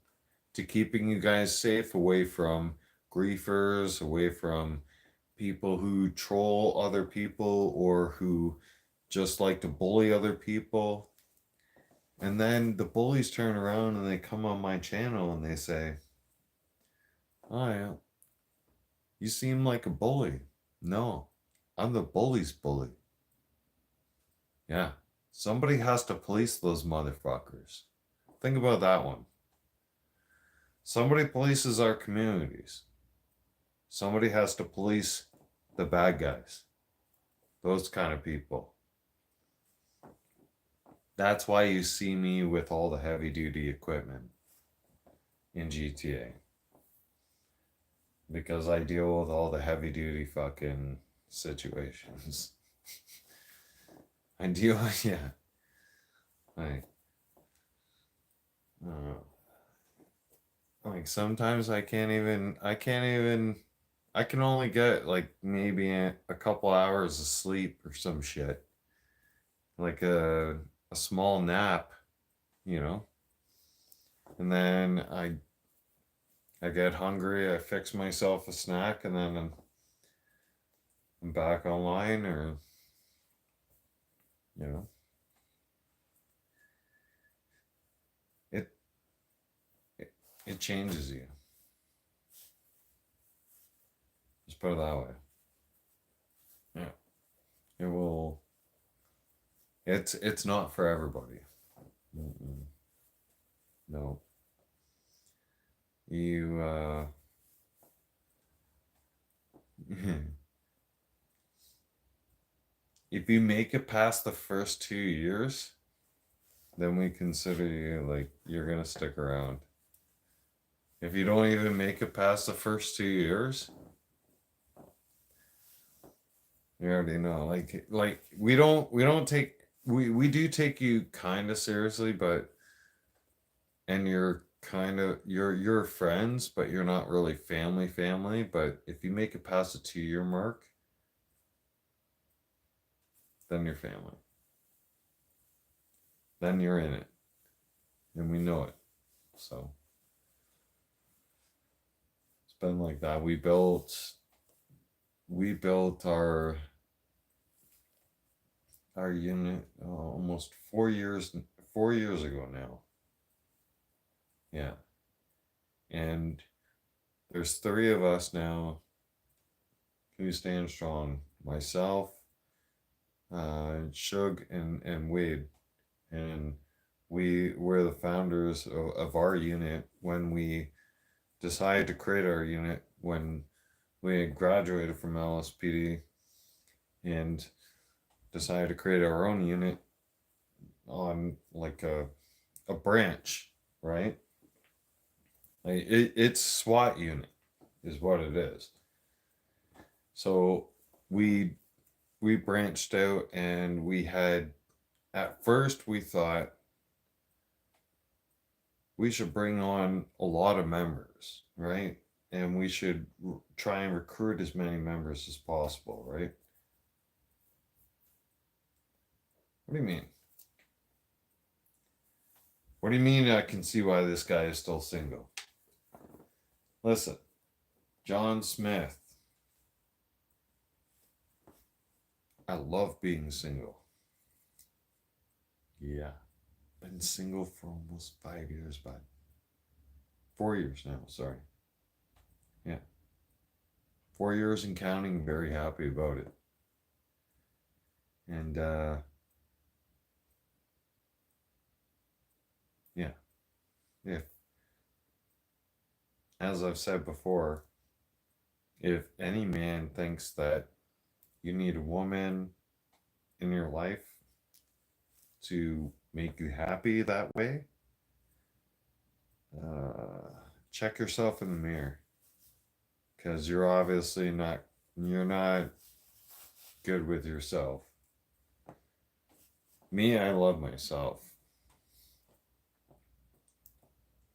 to keeping you guys safe away from griefers, away from people who troll other people or who just like to bully other people. And then the bullies turn around and they come on my channel and they say, "Oh, yeah, you seem like a bully." No, I'm the bully's bully. Yeah, somebody has to police those motherfuckers. Think about that one. Somebody polices our communities. Somebody has to police the bad guys. Those kind of people. That's why you see me with all the heavy duty equipment in GTA. Because I deal with all the heavy duty fucking situations. I deal, yeah. Uh, like sometimes I can only get like maybe a couple hours of sleep or some shit. Like a small nap, you know. And then I get hungry, I fix myself a snack, and then I'm back online, or you know. It it changes you. Just put it that way. Yeah. It will it's not for everybody. Mm-mm. No. You if you make it past the first 2 years, then we consider you like you're gonna stick around. If you don't even make it past the first 2 years, you already know. Like we don't take we do take you kind of seriously, but and you're kind of you're friends, but you're not really family. But if you make it past the 2 year mark, then you're family. Then you're in it, and we know it. So it's been like that. We built our unit almost 4 years ago now. Yeah, and there's three of us now who stand strong. Myself, Shug, and Wade, and we were the founders of our unit when we decided to create our unit when we had graduated from LSPD and decided to create our own unit on like a branch, right? Like it's SWAT unit is what it is. So we we branched out and we had at first we thought we should bring on a lot of members, right? And we should try and recruit as many members as possible, right? What do you mean? What do you mean I can see why this guy is still single? Listen, John Smith. I love being single. Yeah. Been single for almost 5 years, bud. 4 years now, sorry. Yeah. 4 years and counting, very happy about it. And yeah. If as I've said before, if any man thinks that you need a woman in your life to make you happy that way, uh, check yourself in the mirror because you're not good with yourself. Me, I love myself.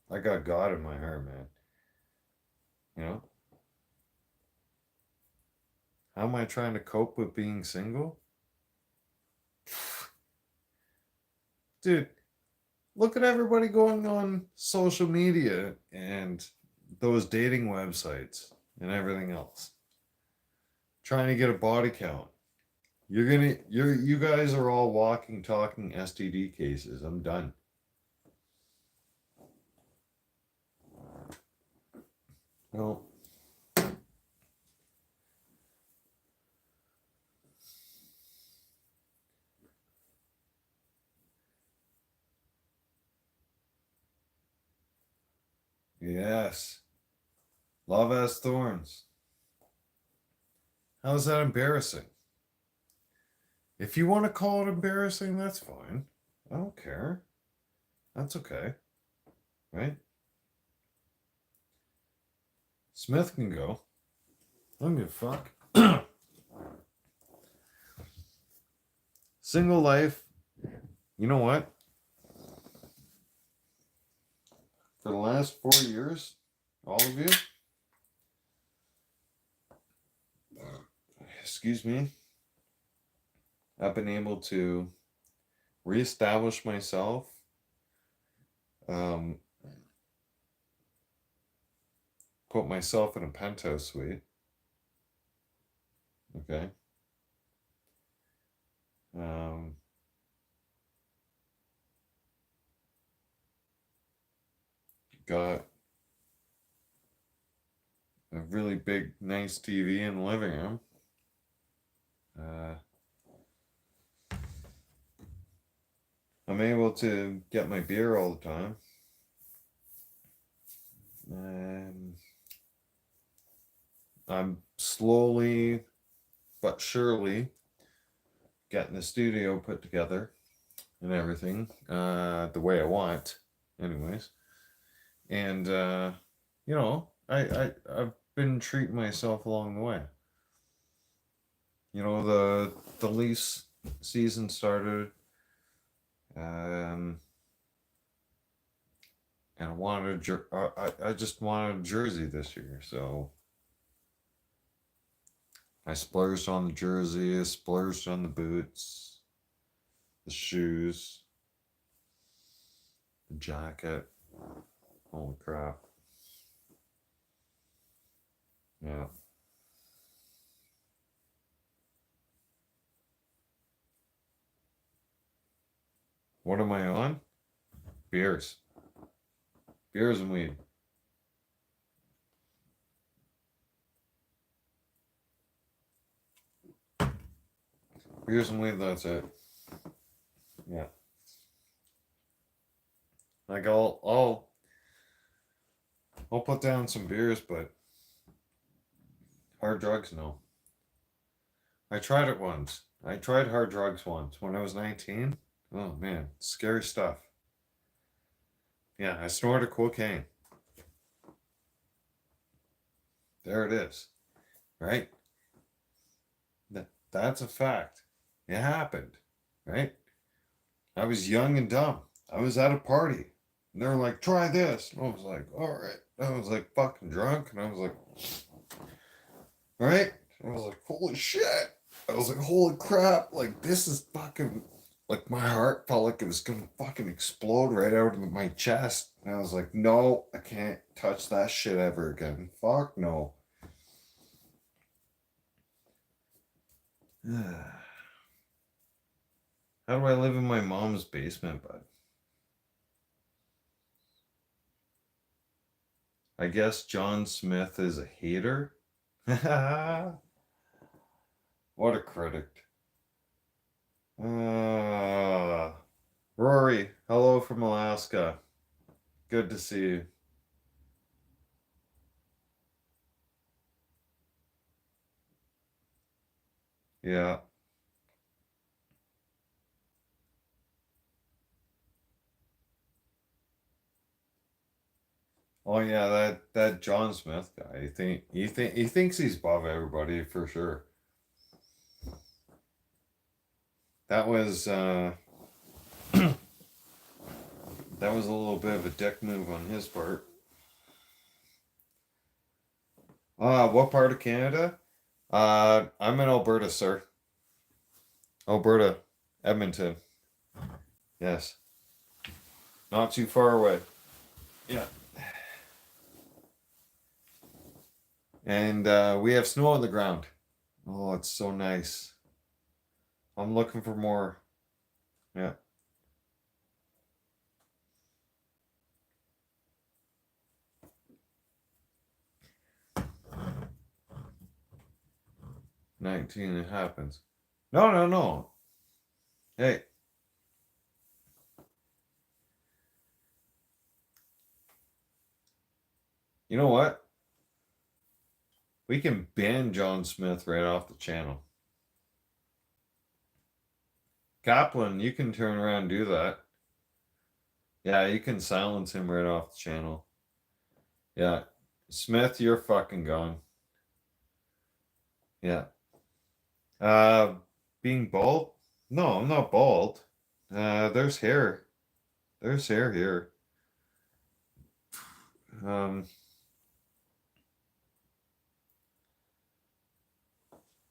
I got God in my heart, man. You know? How am I trying to cope with being single? Dude, Look at everybody going on social media and those dating websites and everything else, trying to get a body count. You guys are all walking, talking STD cases. I'm done. Well, yes. Love has thorns. How is that embarrassing? If you want to call it embarrassing, that's fine. I don't care. That's okay. Right? Smith can go. I don't give a fuck. Single life. You know what? For the last 4 years, all of you, excuse me, I've been able to reestablish myself. Um, Put myself in a penthouse suite. Okay. Got a really big, nice TV in the living room. I'm able to get my beer all the time. I'm slowly but surely getting the studio put together and everything the way I want, anyways. And I've been treating myself along the way. The Leafs season started, and I just wanted a jersey this year, so I splurged on the jersey, I splurged on the boots, the shoes, the jacket. Holy crap. Yeah. What am I on? Beers. Beers and weed. Beers and weed, that's it. Yeah. Like I'll put down some beers, but hard drugs, no. I tried it once. I tried hard drugs once when I was 19. Oh man, scary stuff. Yeah, I snorted cocaine. There it is. Right? That's a fact. It happened. Right? I was young and dumb. I was at a party. And they were like, try this. And I was like, all right. I was like fucking drunk. And I was like, all right. And I was like, holy shit. I was like, holy crap. Like, this is fucking. Like, my heart felt like it was going to fucking explode right out of my chest. And I was like, no, I can't touch that shit ever again. Fuck no. How do I live in my mom's basement, bud? I guess John Smith is a hater. What a critic. Rory, hello from Alaska. Good to see you. Yeah. Oh yeah, that John Smith guy. He thinks he's above everybody for sure. That was that was a little bit of a dick move on his part. What part of Canada? I'm in Alberta, sir. Alberta, Edmonton. Yes. Not too far away. Yeah. And we have snow on the ground. Oh, it's so nice. I'm looking for more. Yeah. '19, it happens. No, no, no. Hey. You know what? We can ban John Smith right off the channel. Kaplan, you can turn around and do that. Yeah, you can silence him right off the channel. Yeah. Smith, you're fucking gone. Yeah. Being bald? No, I'm not bald. There's hair. There's hair here.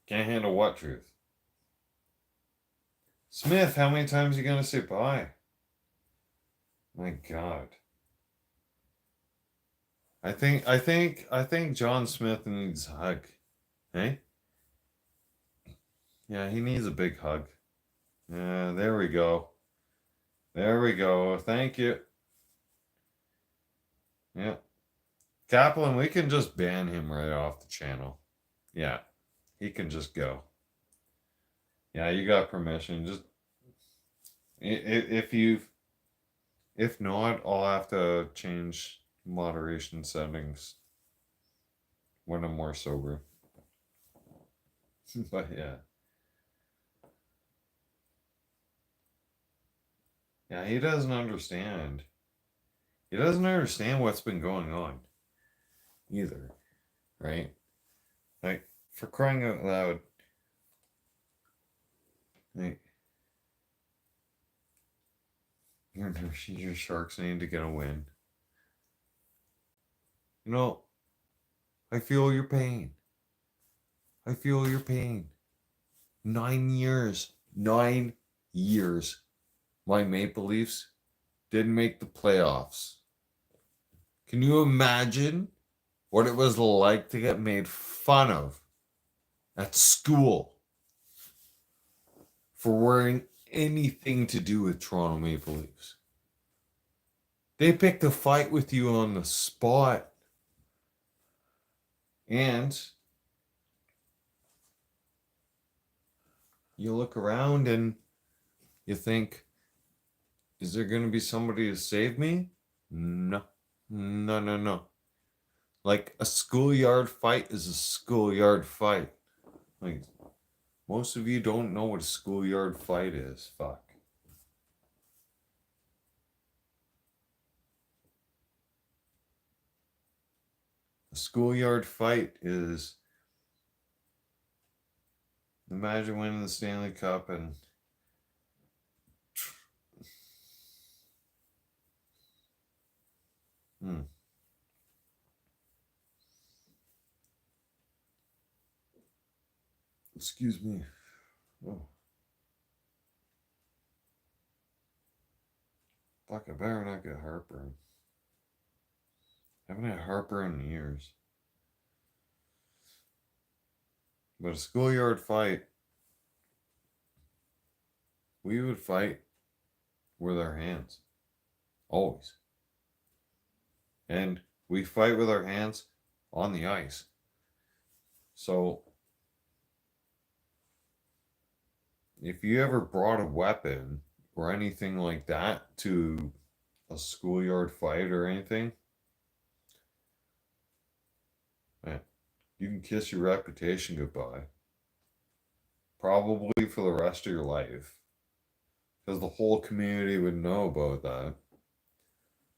Can't handle what truth? Smith, how many times are you gonna say bye? My God. I think John Smith needs a hug. Hey? Yeah, he needs a big hug. Yeah, there we go. There we go. Thank you. Yeah. Kaplan, we can just ban him right off the channel. Yeah. He can just go. Yeah, you got permission. Just if not, I'll have to change moderation settings when I'm more sober. But yeah. Yeah, he doesn't understand. He doesn't understand what's been going on either, right? Like, for crying out loud, like, your Sharks need to get a win. You know, I feel your pain. I feel your pain. 9 years. 9 years. My Maple Leafs didn't make the playoffs. Can you imagine what it was like to get made fun of at school for wearing anything to do with Toronto Maple Leafs? They picked a fight with you on the spot. And you look around and you think, is there going to be somebody to save me? No. No, no, no. Like, a schoolyard fight is a schoolyard fight. Like, most of you don't know what a schoolyard fight is. Fuck. A schoolyard fight is, imagine winning the Stanley Cup and excuse me. Oh. Fuck, I better not get heartburn. I haven't had heartburn in years. But a schoolyard fight, we would fight with our hands. Always. And we fight with our hands on the ice. So, if you ever brought a weapon or anything like that to a schoolyard fight or anything, man, you can kiss your reputation goodbye. Probably for the rest of your life. Because the whole community would know about that.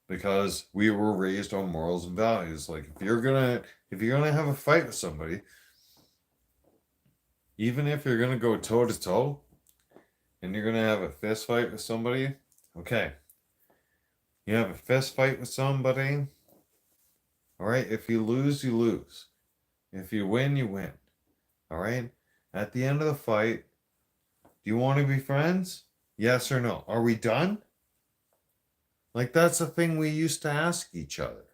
Because we were raised on morals and values. Like, if you're gonna have a fight with somebody, even if you're gonna go toe to toe and you're gonna have a fist fight with somebody, okay. You have a fist fight with somebody. All right. If you lose, you lose. If you win, you win. All right. At the end of the fight, do you want to be friends? Yes or no? Are we done? Like, that's a thing we used to ask each other.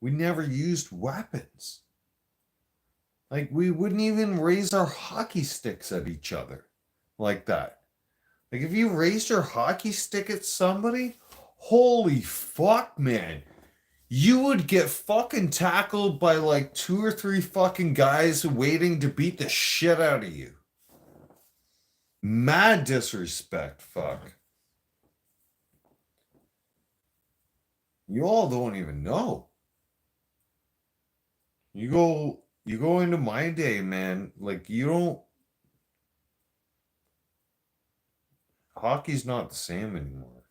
We never used weapons. Like, we wouldn't even raise our hockey sticks at each other like that. Like, if you raised your hockey stick at somebody, holy fuck, man. You would get fucking tackled by like 2 or 3 fucking guys waiting to beat the shit out of you. Mad disrespect, fuck. You all don't even know. You go into my day, man, like you don't hockey's not the same anymore.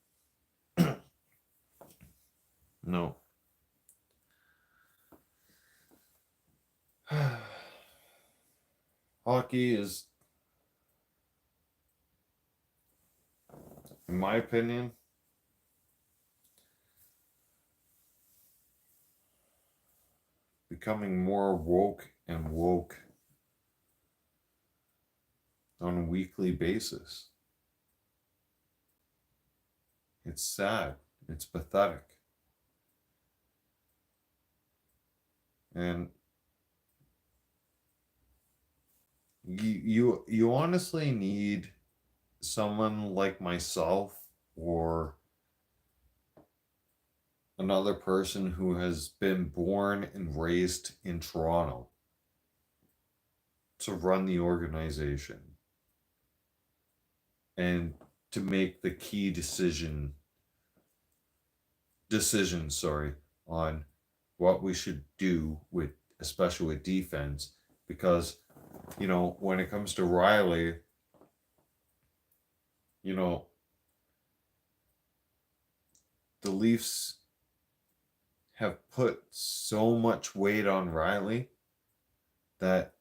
No. Hockey is, in my opinion, becoming more woke and woke on a weekly basis. It's sad. It's pathetic. And you honestly need someone like myself or another person who has been born and raised in Toronto to run the organization and to make the key decisions, sorry, on what we should do with, especially with defense, because when it comes to Riley, the Leafs have put so much weight on Riley that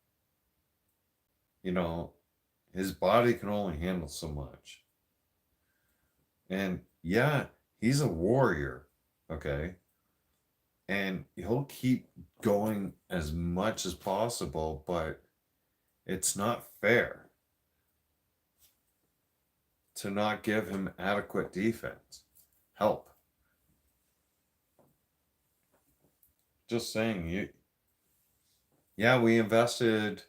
his body can only handle so much. And yeah, he's a warrior, okay? And he'll keep going as much as possible, but it's not fair to not give him adequate defense. Help. Just saying, we invested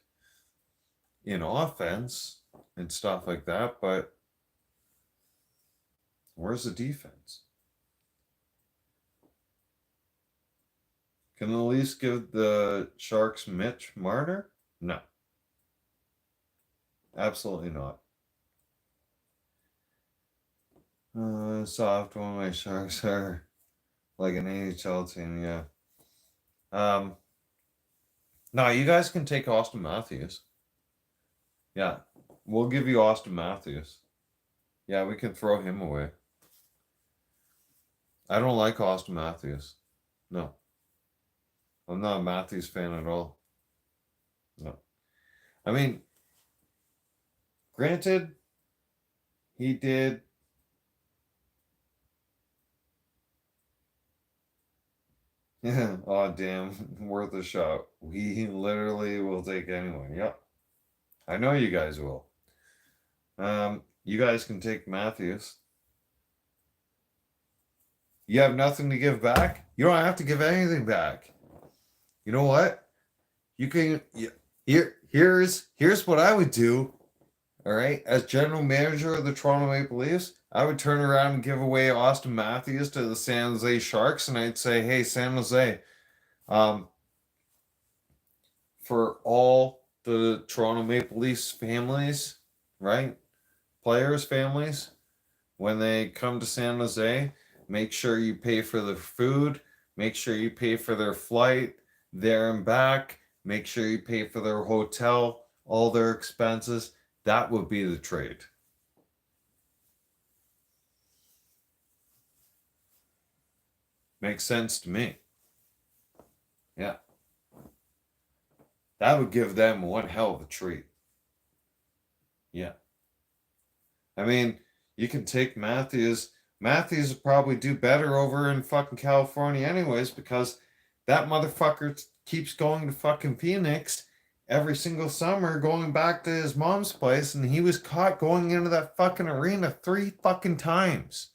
in offense and stuff like that, but where's the defense? Can the Leafs give the Sharks Mitch Marner? No. Absolutely not. Soft when my Sharks are like an AHL team, yeah. No, you guys can take Austin Matthews. Yeah, we'll give you Austin Matthews. Yeah, we can throw him away. I don't like Austin Matthews. No. I'm not a Matthews fan at all. No. I mean, granted, he did. Yeah. Oh, damn. Worth a shot. We literally will take anyone. Yep. I know you guys will. You guys can take Matthews. You have nothing to give back? You don't have to give anything back. You know what? You can here's what I would do. All right, as general manager of the Toronto Maple Leafs, I would turn around and give away Austin Matthews to the San Jose Sharks, and I'd say, "Hey, San Jose, for all the Toronto Maple Leafs families, right? Players' families, when they come to San Jose, make sure you pay for their food, make sure you pay for their flight there and back, make sure you pay for their hotel, all their expenses." That would be the trade. Makes sense to me. Yeah. That would give them one hell of a treat. Yeah. I mean, you can take Matthews. Matthews would probably do better over in fucking California anyways, because that motherfucker keeps going to fucking Phoenix every single summer going back to his mom's place, and he was caught going into that fucking arena 3 fucking times.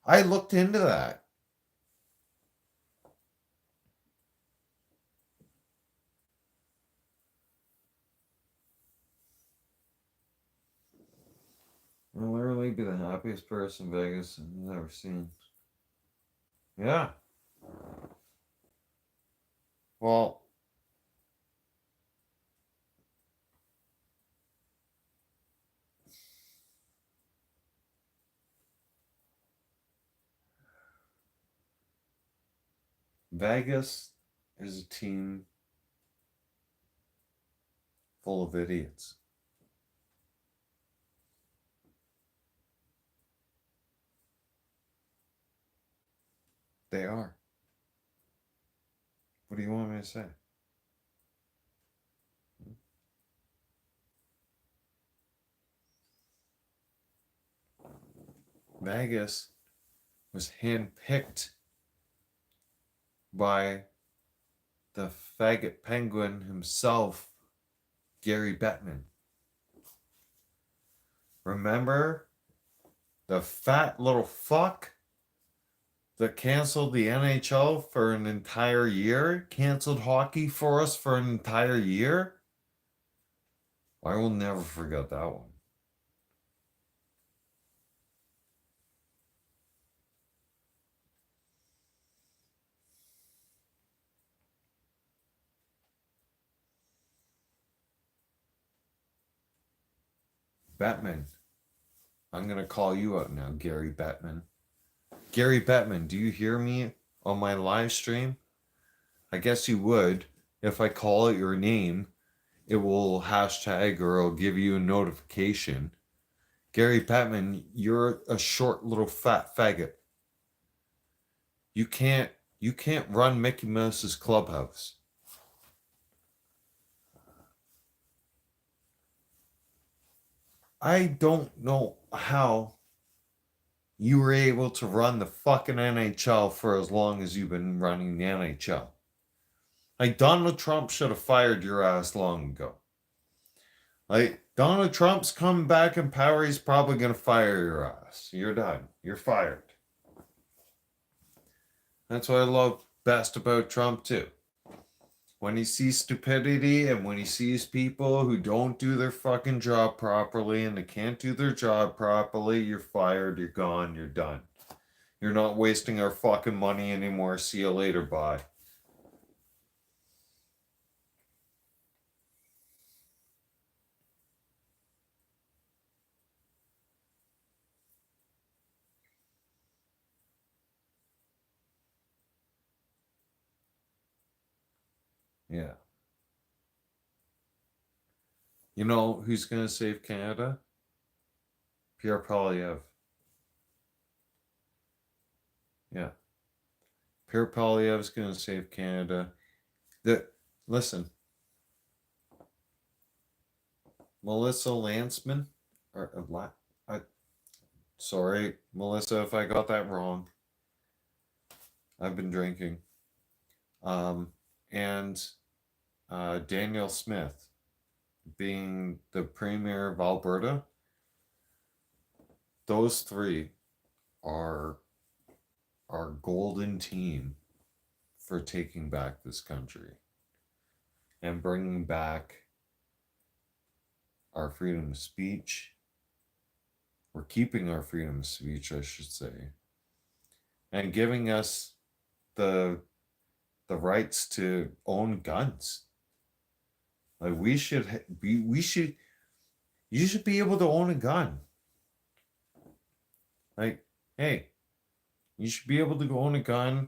I looked into that. I'll literally be the happiest person in Vegas I've ever seen. Yeah. Well, Vegas is a team full of idiots. They are. What do you want me to say? Vegas was handpicked by the faggot penguin himself, Gary Bettman. Remember the fat little fuck that canceled the NHL for an entire year? Canceled hockey for us for an entire year? I will never forget that one. Bettman. I'm going to call you out now, Gary Bettman. Gary Bettman, do you hear me on my live stream? I guess you would. If I call out your name, it will hashtag or it'll give you a notification. Gary Bettman, you're a short little fat faggot. You can't run Mickey Mouse's clubhouse. I don't know how you were able to run the fucking NHL for as long as you've been running the NHL. Like, Donald Trump should have fired your ass long ago. Like, Donald Trump's coming back in power, he's probably going to fire your ass. You're done. You're fired. That's what I love best about Trump, too. When he sees stupidity and when he sees people who don't do their fucking job properly and they can't do their job properly, you're fired, you're gone, you're done. You're not wasting our fucking money anymore. See you later, bye. Yeah. You know who's going to save Canada? Pierre Poilievre. Yeah. Pierre Poilievre's going to save Canada. Listen, Melissa Lantsman, sorry, Melissa, if I got that wrong. I've been drinking. And Danielle Smith, being the Premier of Alberta, those three are our golden team for taking back this country and bringing back our freedom of speech. We're keeping our freedom of speech, I should say, and giving us the rights to own guns. Like, you should be able to own a gun. Like, hey, you should be able to own a gun.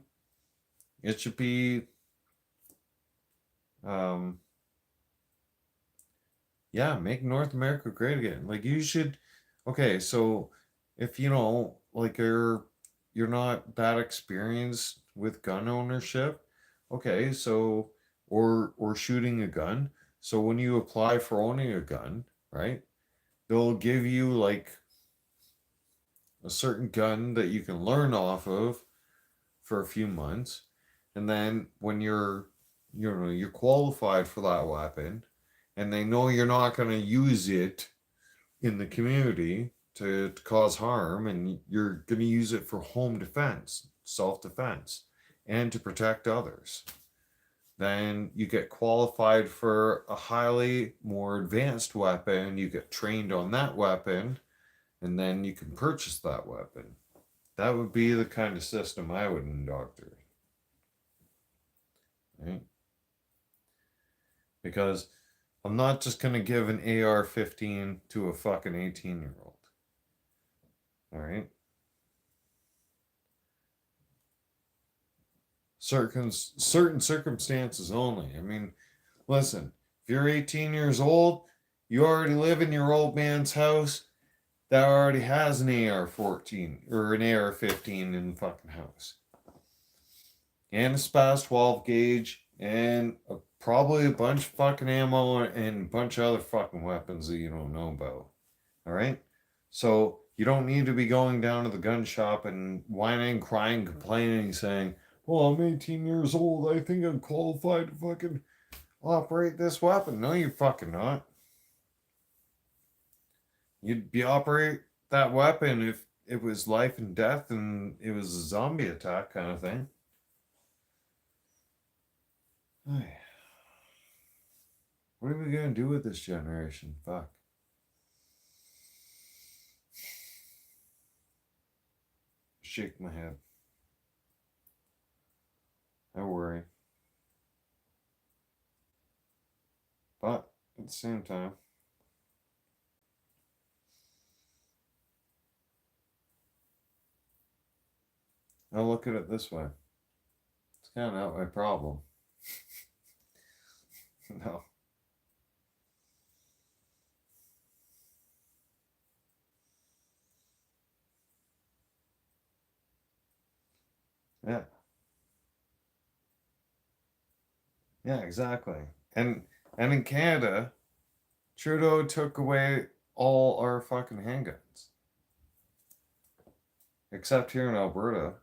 It should be, make North America great again. Like, you should, okay, so if like you're not that experienced with gun ownership, okay, so or shooting a gun. So when you apply for owning a gun, right, they'll give you like a certain gun that you can learn off of for a few months. And then when you're you're qualified for that weapon, and they know you're not going to use it in the community to cause harm, and you're going to use it for home defense, self-defense, and to protect others, then you get qualified for a highly more advanced weapon. You get trained on that weapon, and then you can purchase that weapon. That would be the kind of system I would indoctrinate. Right? Because I'm not just going to give an AR-15 to a fucking 18-year-old. All right? Certain circumstances only. I mean, listen, if you're 18 years old, you already live in your old man's house that already has an AR-14 or an AR-15 in the fucking house. And a SPAS 12 gauge and probably a bunch of fucking ammo and a bunch of other fucking weapons that you don't know about. All right? So you don't need to be going down to the gun shop and whining, crying, complaining, saying, well, I'm 18 years old. I think I'm qualified to fucking operate this weapon. No, you're fucking not. You'd be operate that weapon if it was life and death and it was a zombie attack kind of thing. What are we gonna do with this generation? Fuck. Shake my head. I worry. But at the same time, I look at it this way. It's kind of not my problem. No. Yeah. Yeah, exactly. And in Canada, Trudeau took away all our fucking handguns. Except here in Alberta.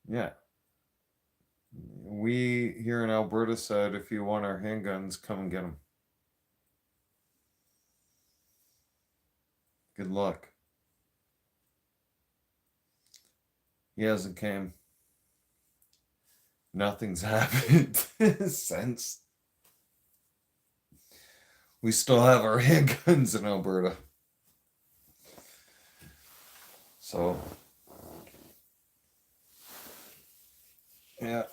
Yeah. We here in Alberta said if you want our handguns, come and get them. Good luck. He hasn't came. Nothing's happened since. We still have our handguns in Alberta. So, yeah.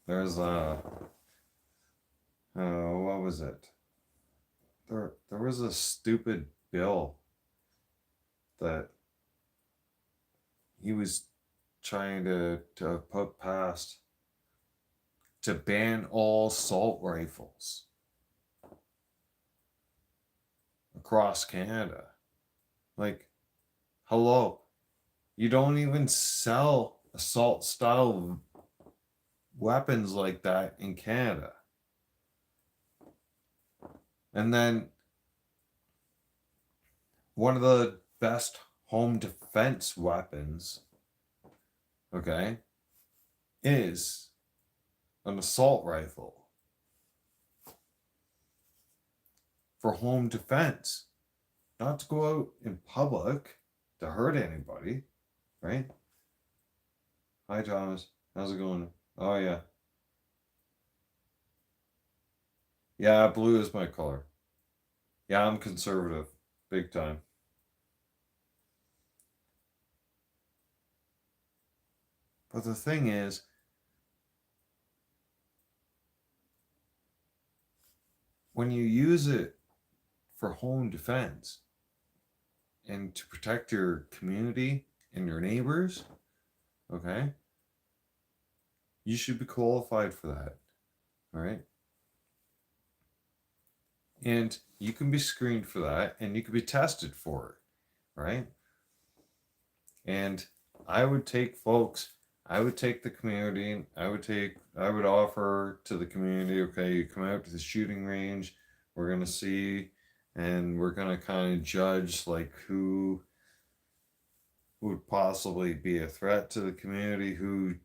There's what was it? There was a stupid bill that he was trying to put past to ban all assault rifles across Canada. Like, hello, you don't even sell assault style weapons like that in Canada. And then one of the best home defense weapons, okay, is an assault rifle for home defense, not to go out in public to hurt anybody, right? Hi, Thomas. How's it going? Oh, yeah. Yeah, blue is my color. Yeah, I'm conservative. Big time. But the thing is, when you use it for home defense and to protect your community and your neighbors, okay, you should be qualified for that. All right. And you can be screened for that and you can be tested for it. Right. And I would take folks, I would take the community, I would offer to the community, okay, you come out to the shooting range, we're going to see and we're going to kind of judge like who would possibly be a threat to the community, who,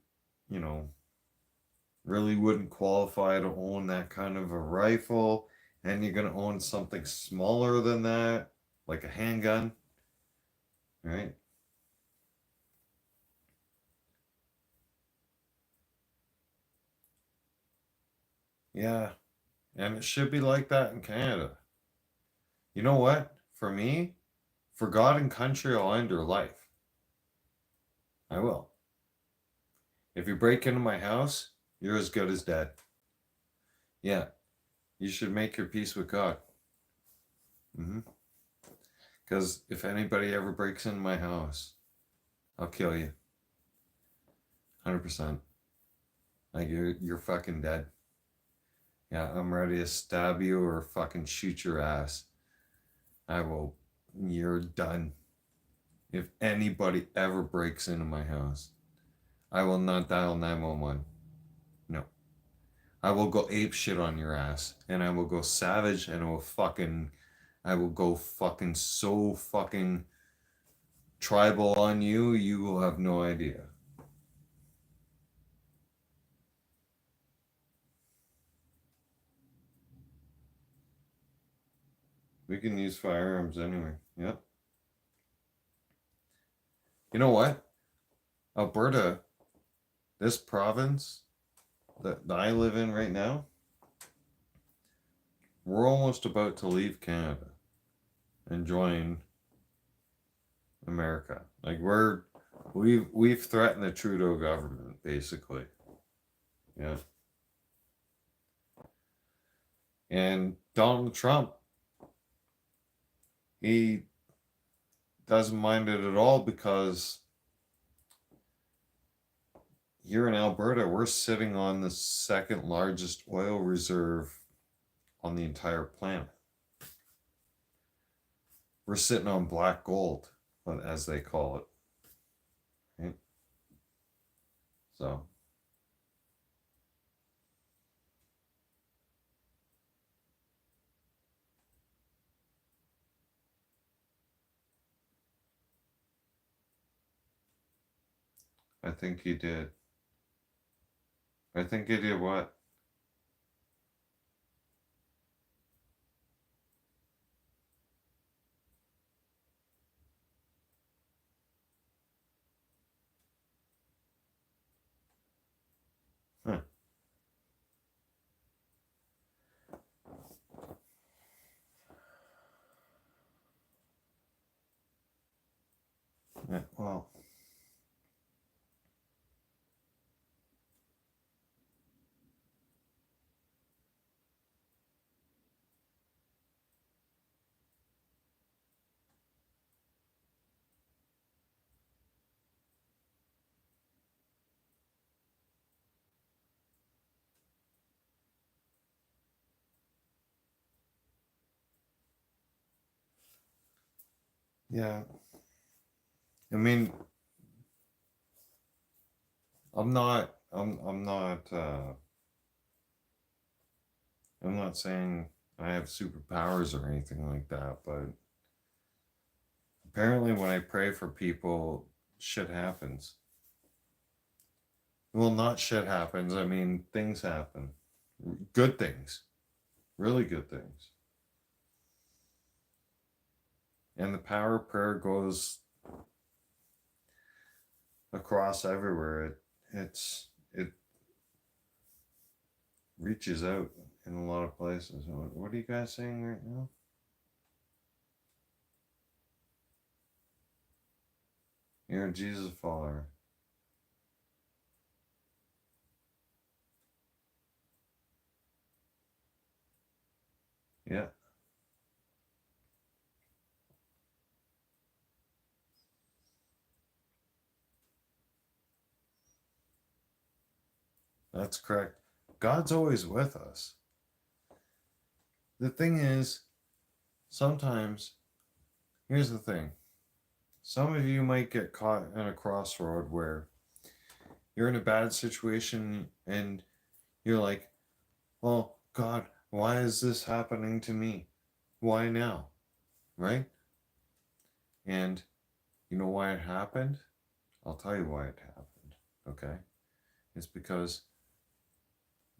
you know, really wouldn't qualify to own that kind of a rifle, and you're going to own something smaller than that, like a handgun, right? Yeah, and it should be like that in Canada. You know what? For me, for God and country, I'll end your life. I will. If you break into my house, you're as good as dead. Yeah, you should make your peace with God. Because if anybody ever breaks into my house, I'll kill you. 100%. Like you're fucking dead. Yeah, I'm ready to stab you or fucking shoot your ass. I will. You're done. If anybody ever breaks into my house, I will not dial 911. No. I will go ape shit on your ass. And I will go savage and I will go fucking so fucking tribal on you, you will have no idea. We can use firearms anyway. Yep. You know what? Alberta, this province that I live in right now, we're almost about to leave Canada and join America. Like we've threatened the Trudeau government basically. Yeah. And Donald Trump, he doesn't mind it at all because here in Alberta, we're sitting on the second largest oil reserve on the entire planet. We're sitting on black gold, as they call it. Right? So, I think he did. I think he did what? Huh. Yeah, well, yeah. I mean, I'm not saying I have superpowers or anything like that, but apparently when I pray for people, shit happens. Well, not shit happens. I mean, things happen. Good things. Really good things. And the power of prayer goes across everywhere. It reaches out in a lot of places. What are you guys saying right now? You're a Jesus follower. Yeah. That's correct. God's always with us. The thing is, sometimes, here's the thing. Some of you might get caught in a crossroad where you're in a bad situation and you're like, well, God, why is this happening to me? Why now? Right? And you know why it happened? I'll tell you why it happened. Okay? It's because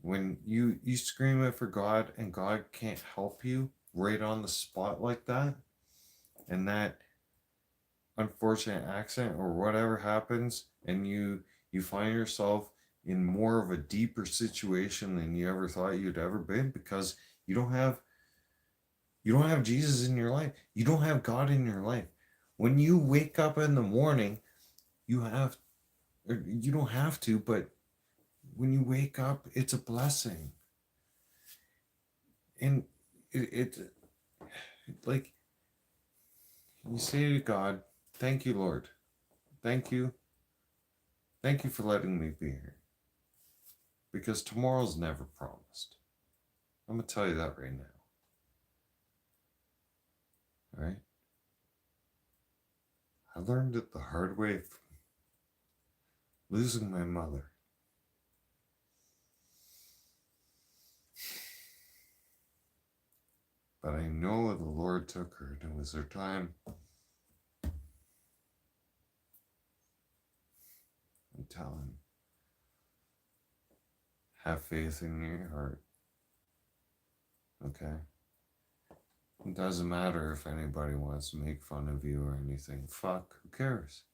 when you scream it for God and God can't help you right on the spot like that, and that unfortunate accident or whatever happens, and you find yourself in more of a deeper situation than you ever thought you'd ever been, because you don't have Jesus in your life. You don't have God in your life. When you wake up in the morning, you have, or you don't have to, but when you wake up, it's a blessing. And it like, you say to God, thank you, Lord. Thank you. Thank you for letting me be here. Because tomorrow's never promised. I'm going to tell you that right now. All right? I learned it the hard way from losing my mother. But I know the Lord took her, and it was her time. I'm telling. Have faith in your heart. Okay? It doesn't matter if anybody wants to make fun of you or anything. Fuck, who cares?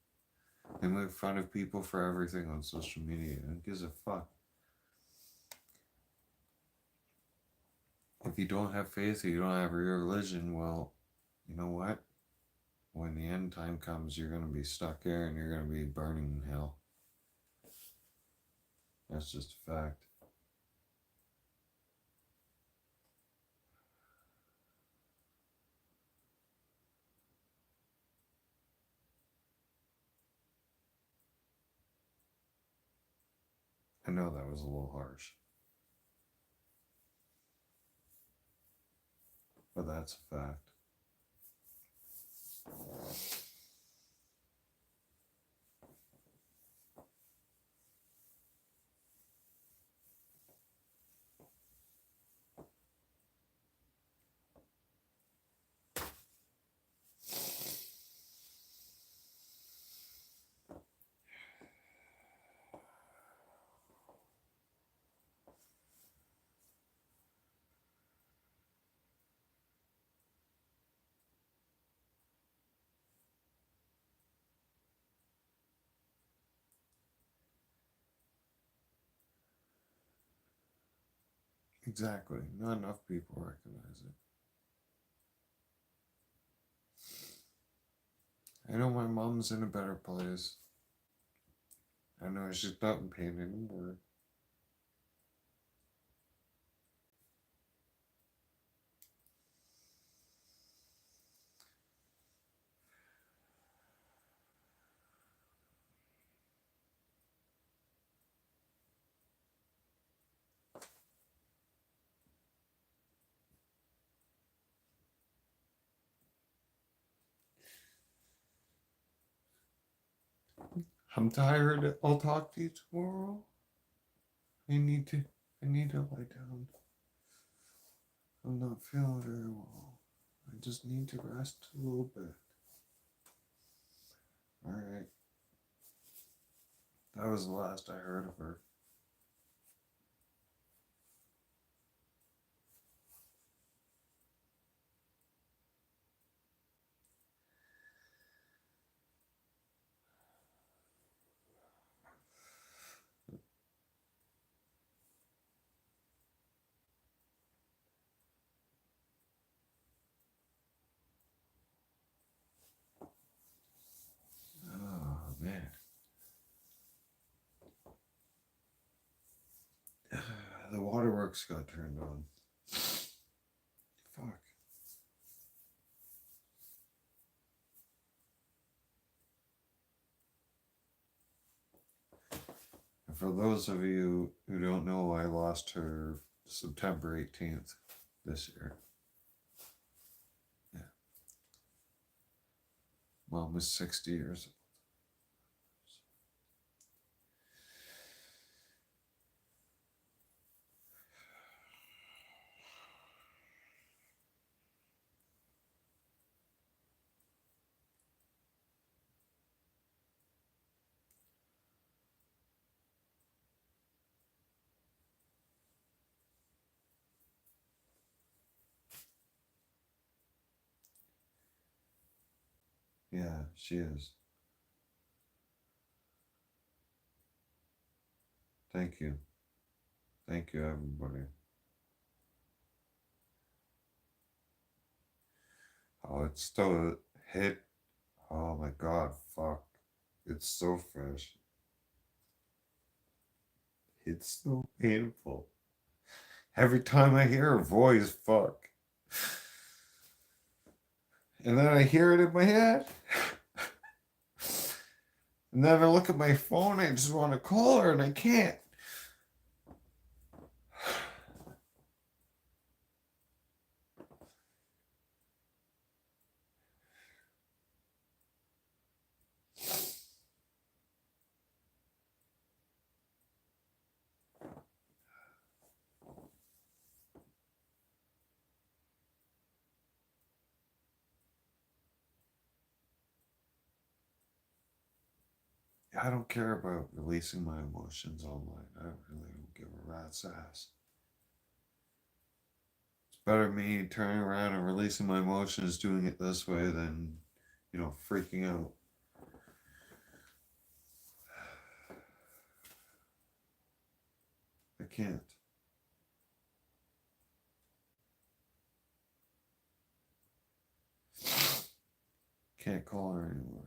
They make fun of people for everything on social media. Who gives a fuck? If you don't have faith or you don't have real religion, well, you know what? When the end time comes, you're going to be stuck there and you're going to be burning in hell. That's just a fact. I know that was a little harsh, but that's a fact. Exactly. Not enough people recognize it. I know my mom's in a better place. I know she's not in pain anymore. I'm tired. I'll talk to you tomorrow. I need to lie down. I'm not feeling very well. I just need to rest a little bit. Alright. That was the last I heard of her. Oh, man. The waterworks got turned on. Fuck. And for those of you who don't know, I lost her September 18th this year. Yeah. Mom was 60 years old. Yeah, she is. Thank you. Thank you, everybody. Oh, it's still hit. Oh my god, fuck. It's so fresh. It's so painful. Every time I hear her voice, fuck. And then I hear it in my head. And then I look at my phone, I just want to call her and I can't. I don't care about releasing my emotions online. I really don't give a rat's ass. It's better me turning around and releasing my emotions doing it this way than, freaking out. I can't. Can't call her anymore.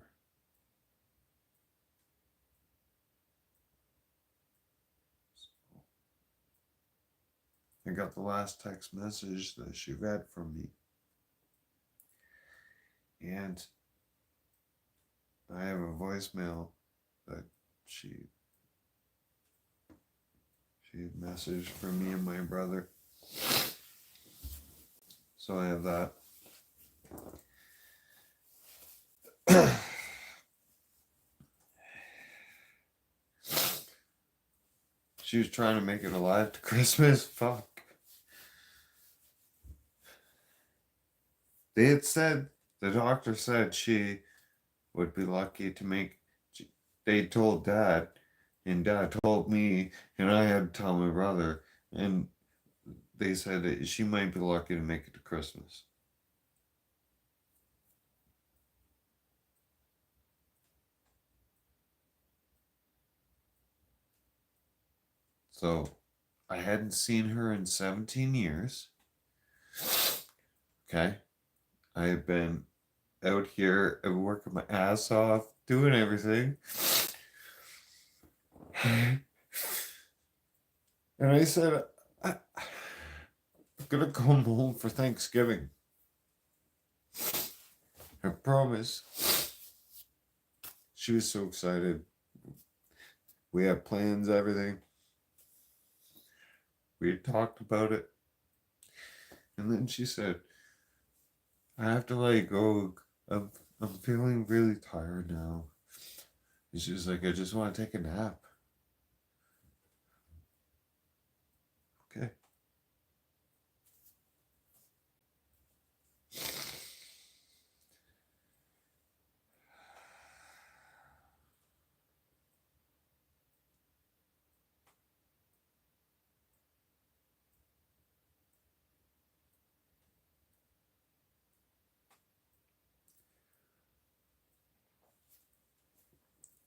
I got the last text message that she read from me. And I have a voicemail that she messaged for me and my brother. So I have that. She was trying to make it alive to Christmas. Fuck. They had said, the doctor said she would be lucky to make. They told Dad, and Dad told me, and I had to tell my brother, and they said that she might be lucky to make it to Christmas. So I hadn't seen her in 17 years. Okay. I have been out here and working my ass off, doing everything. And I said, I'm gonna come home for Thanksgiving. I promise. She was so excited. We had plans, everything. We had talked about it. And then she said, I have to let you go. I'm feeling really tired now. And she was like, I just want to take a nap. Okay.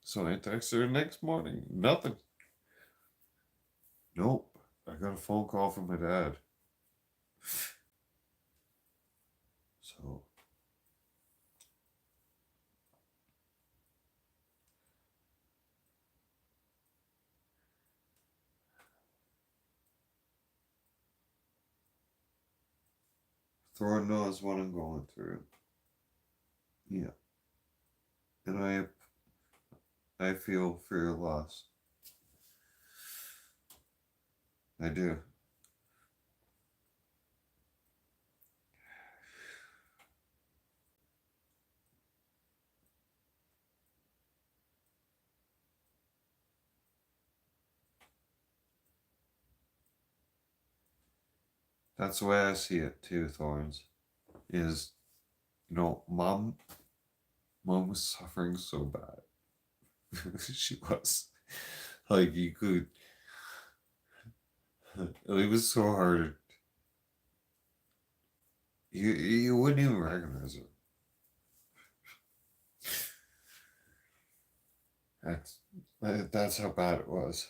So I texted her next morning. Nothing. Nope. I got a phone call from my dad. So Thorn knows what I'm going through. Yeah. And I feel for your loss. I do. That's the way I see it too, Thorns. Is mom was suffering so bad. She was. Like you could it was so hard. You wouldn't even recognize it. That's that's how bad it was.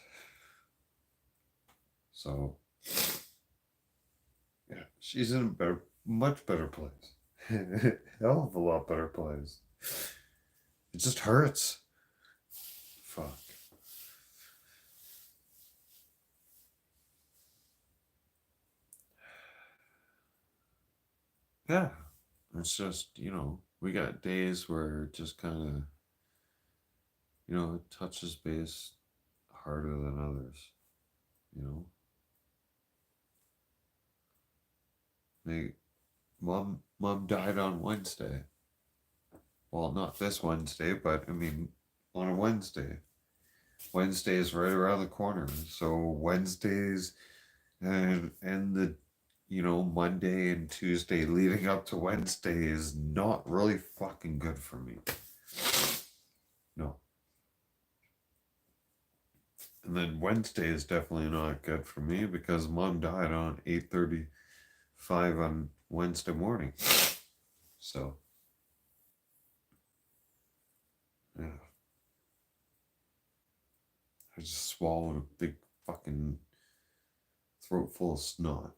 So yeah, she's in a better, much better place. Hell of a lot better place. It just hurts. Fuck. Yeah. It's just, we got days where it just kind of, it touches base harder than others, you know? They, mom died on Wednesday. Well, not this Wednesday, but I mean, on a Wednesday. Wednesday is right around the corner. So Wednesdays and the Monday and Tuesday leading up to Wednesday is not really fucking good for me. No. And then Wednesday is definitely not good for me because mom died on 8:35 on Wednesday morning. So yeah. I just swallowed a big fucking throat full of snot.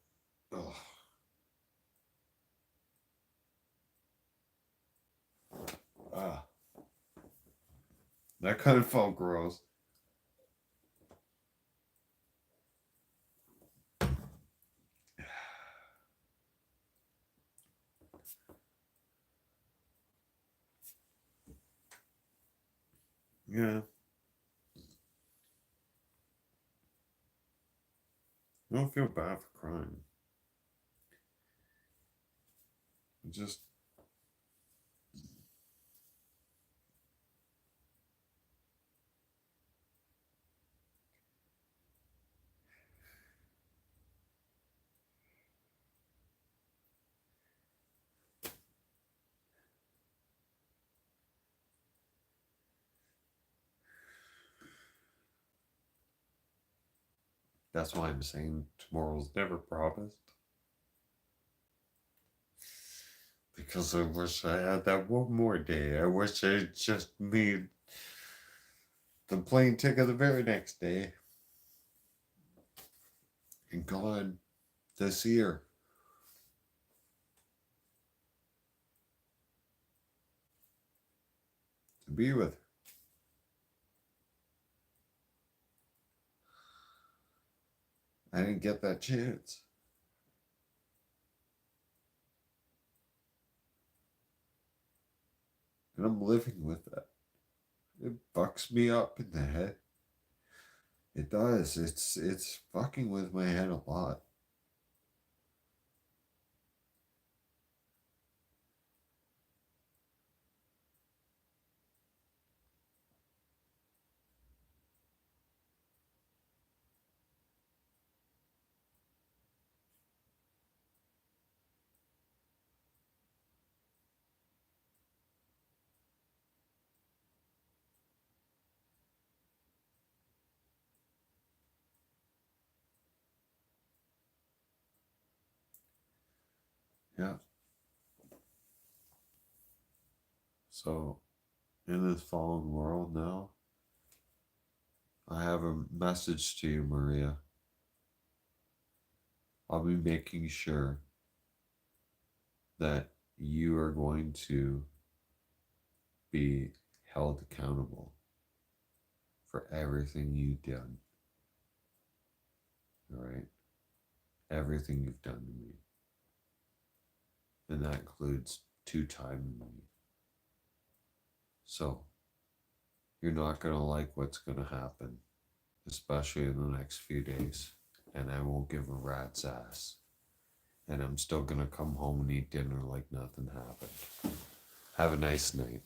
Ugh. Ah. That kind of felt gross. Yeah. I don't feel bad for crying. It just that's why I'm saying tomorrow's never promised. Because I wish I had that one more day. I wish I just made the plane ticket the very next day and gone this year. To be with her. I didn't get that chance. And I'm living with that. It fucks me up in the head. It does. It's fucking with my head a lot. Yeah. So in this fallen world now, I have a message to you, Maria. I'll be making sure that you are going to be held accountable for everything you've done. All right? Everything you've done to me. And that includes two-timing me. So, you're not going to like what's going to happen, especially in the next few days. And I won't give a rat's ass. And I'm still going to come home and eat dinner like nothing happened. Have a nice night.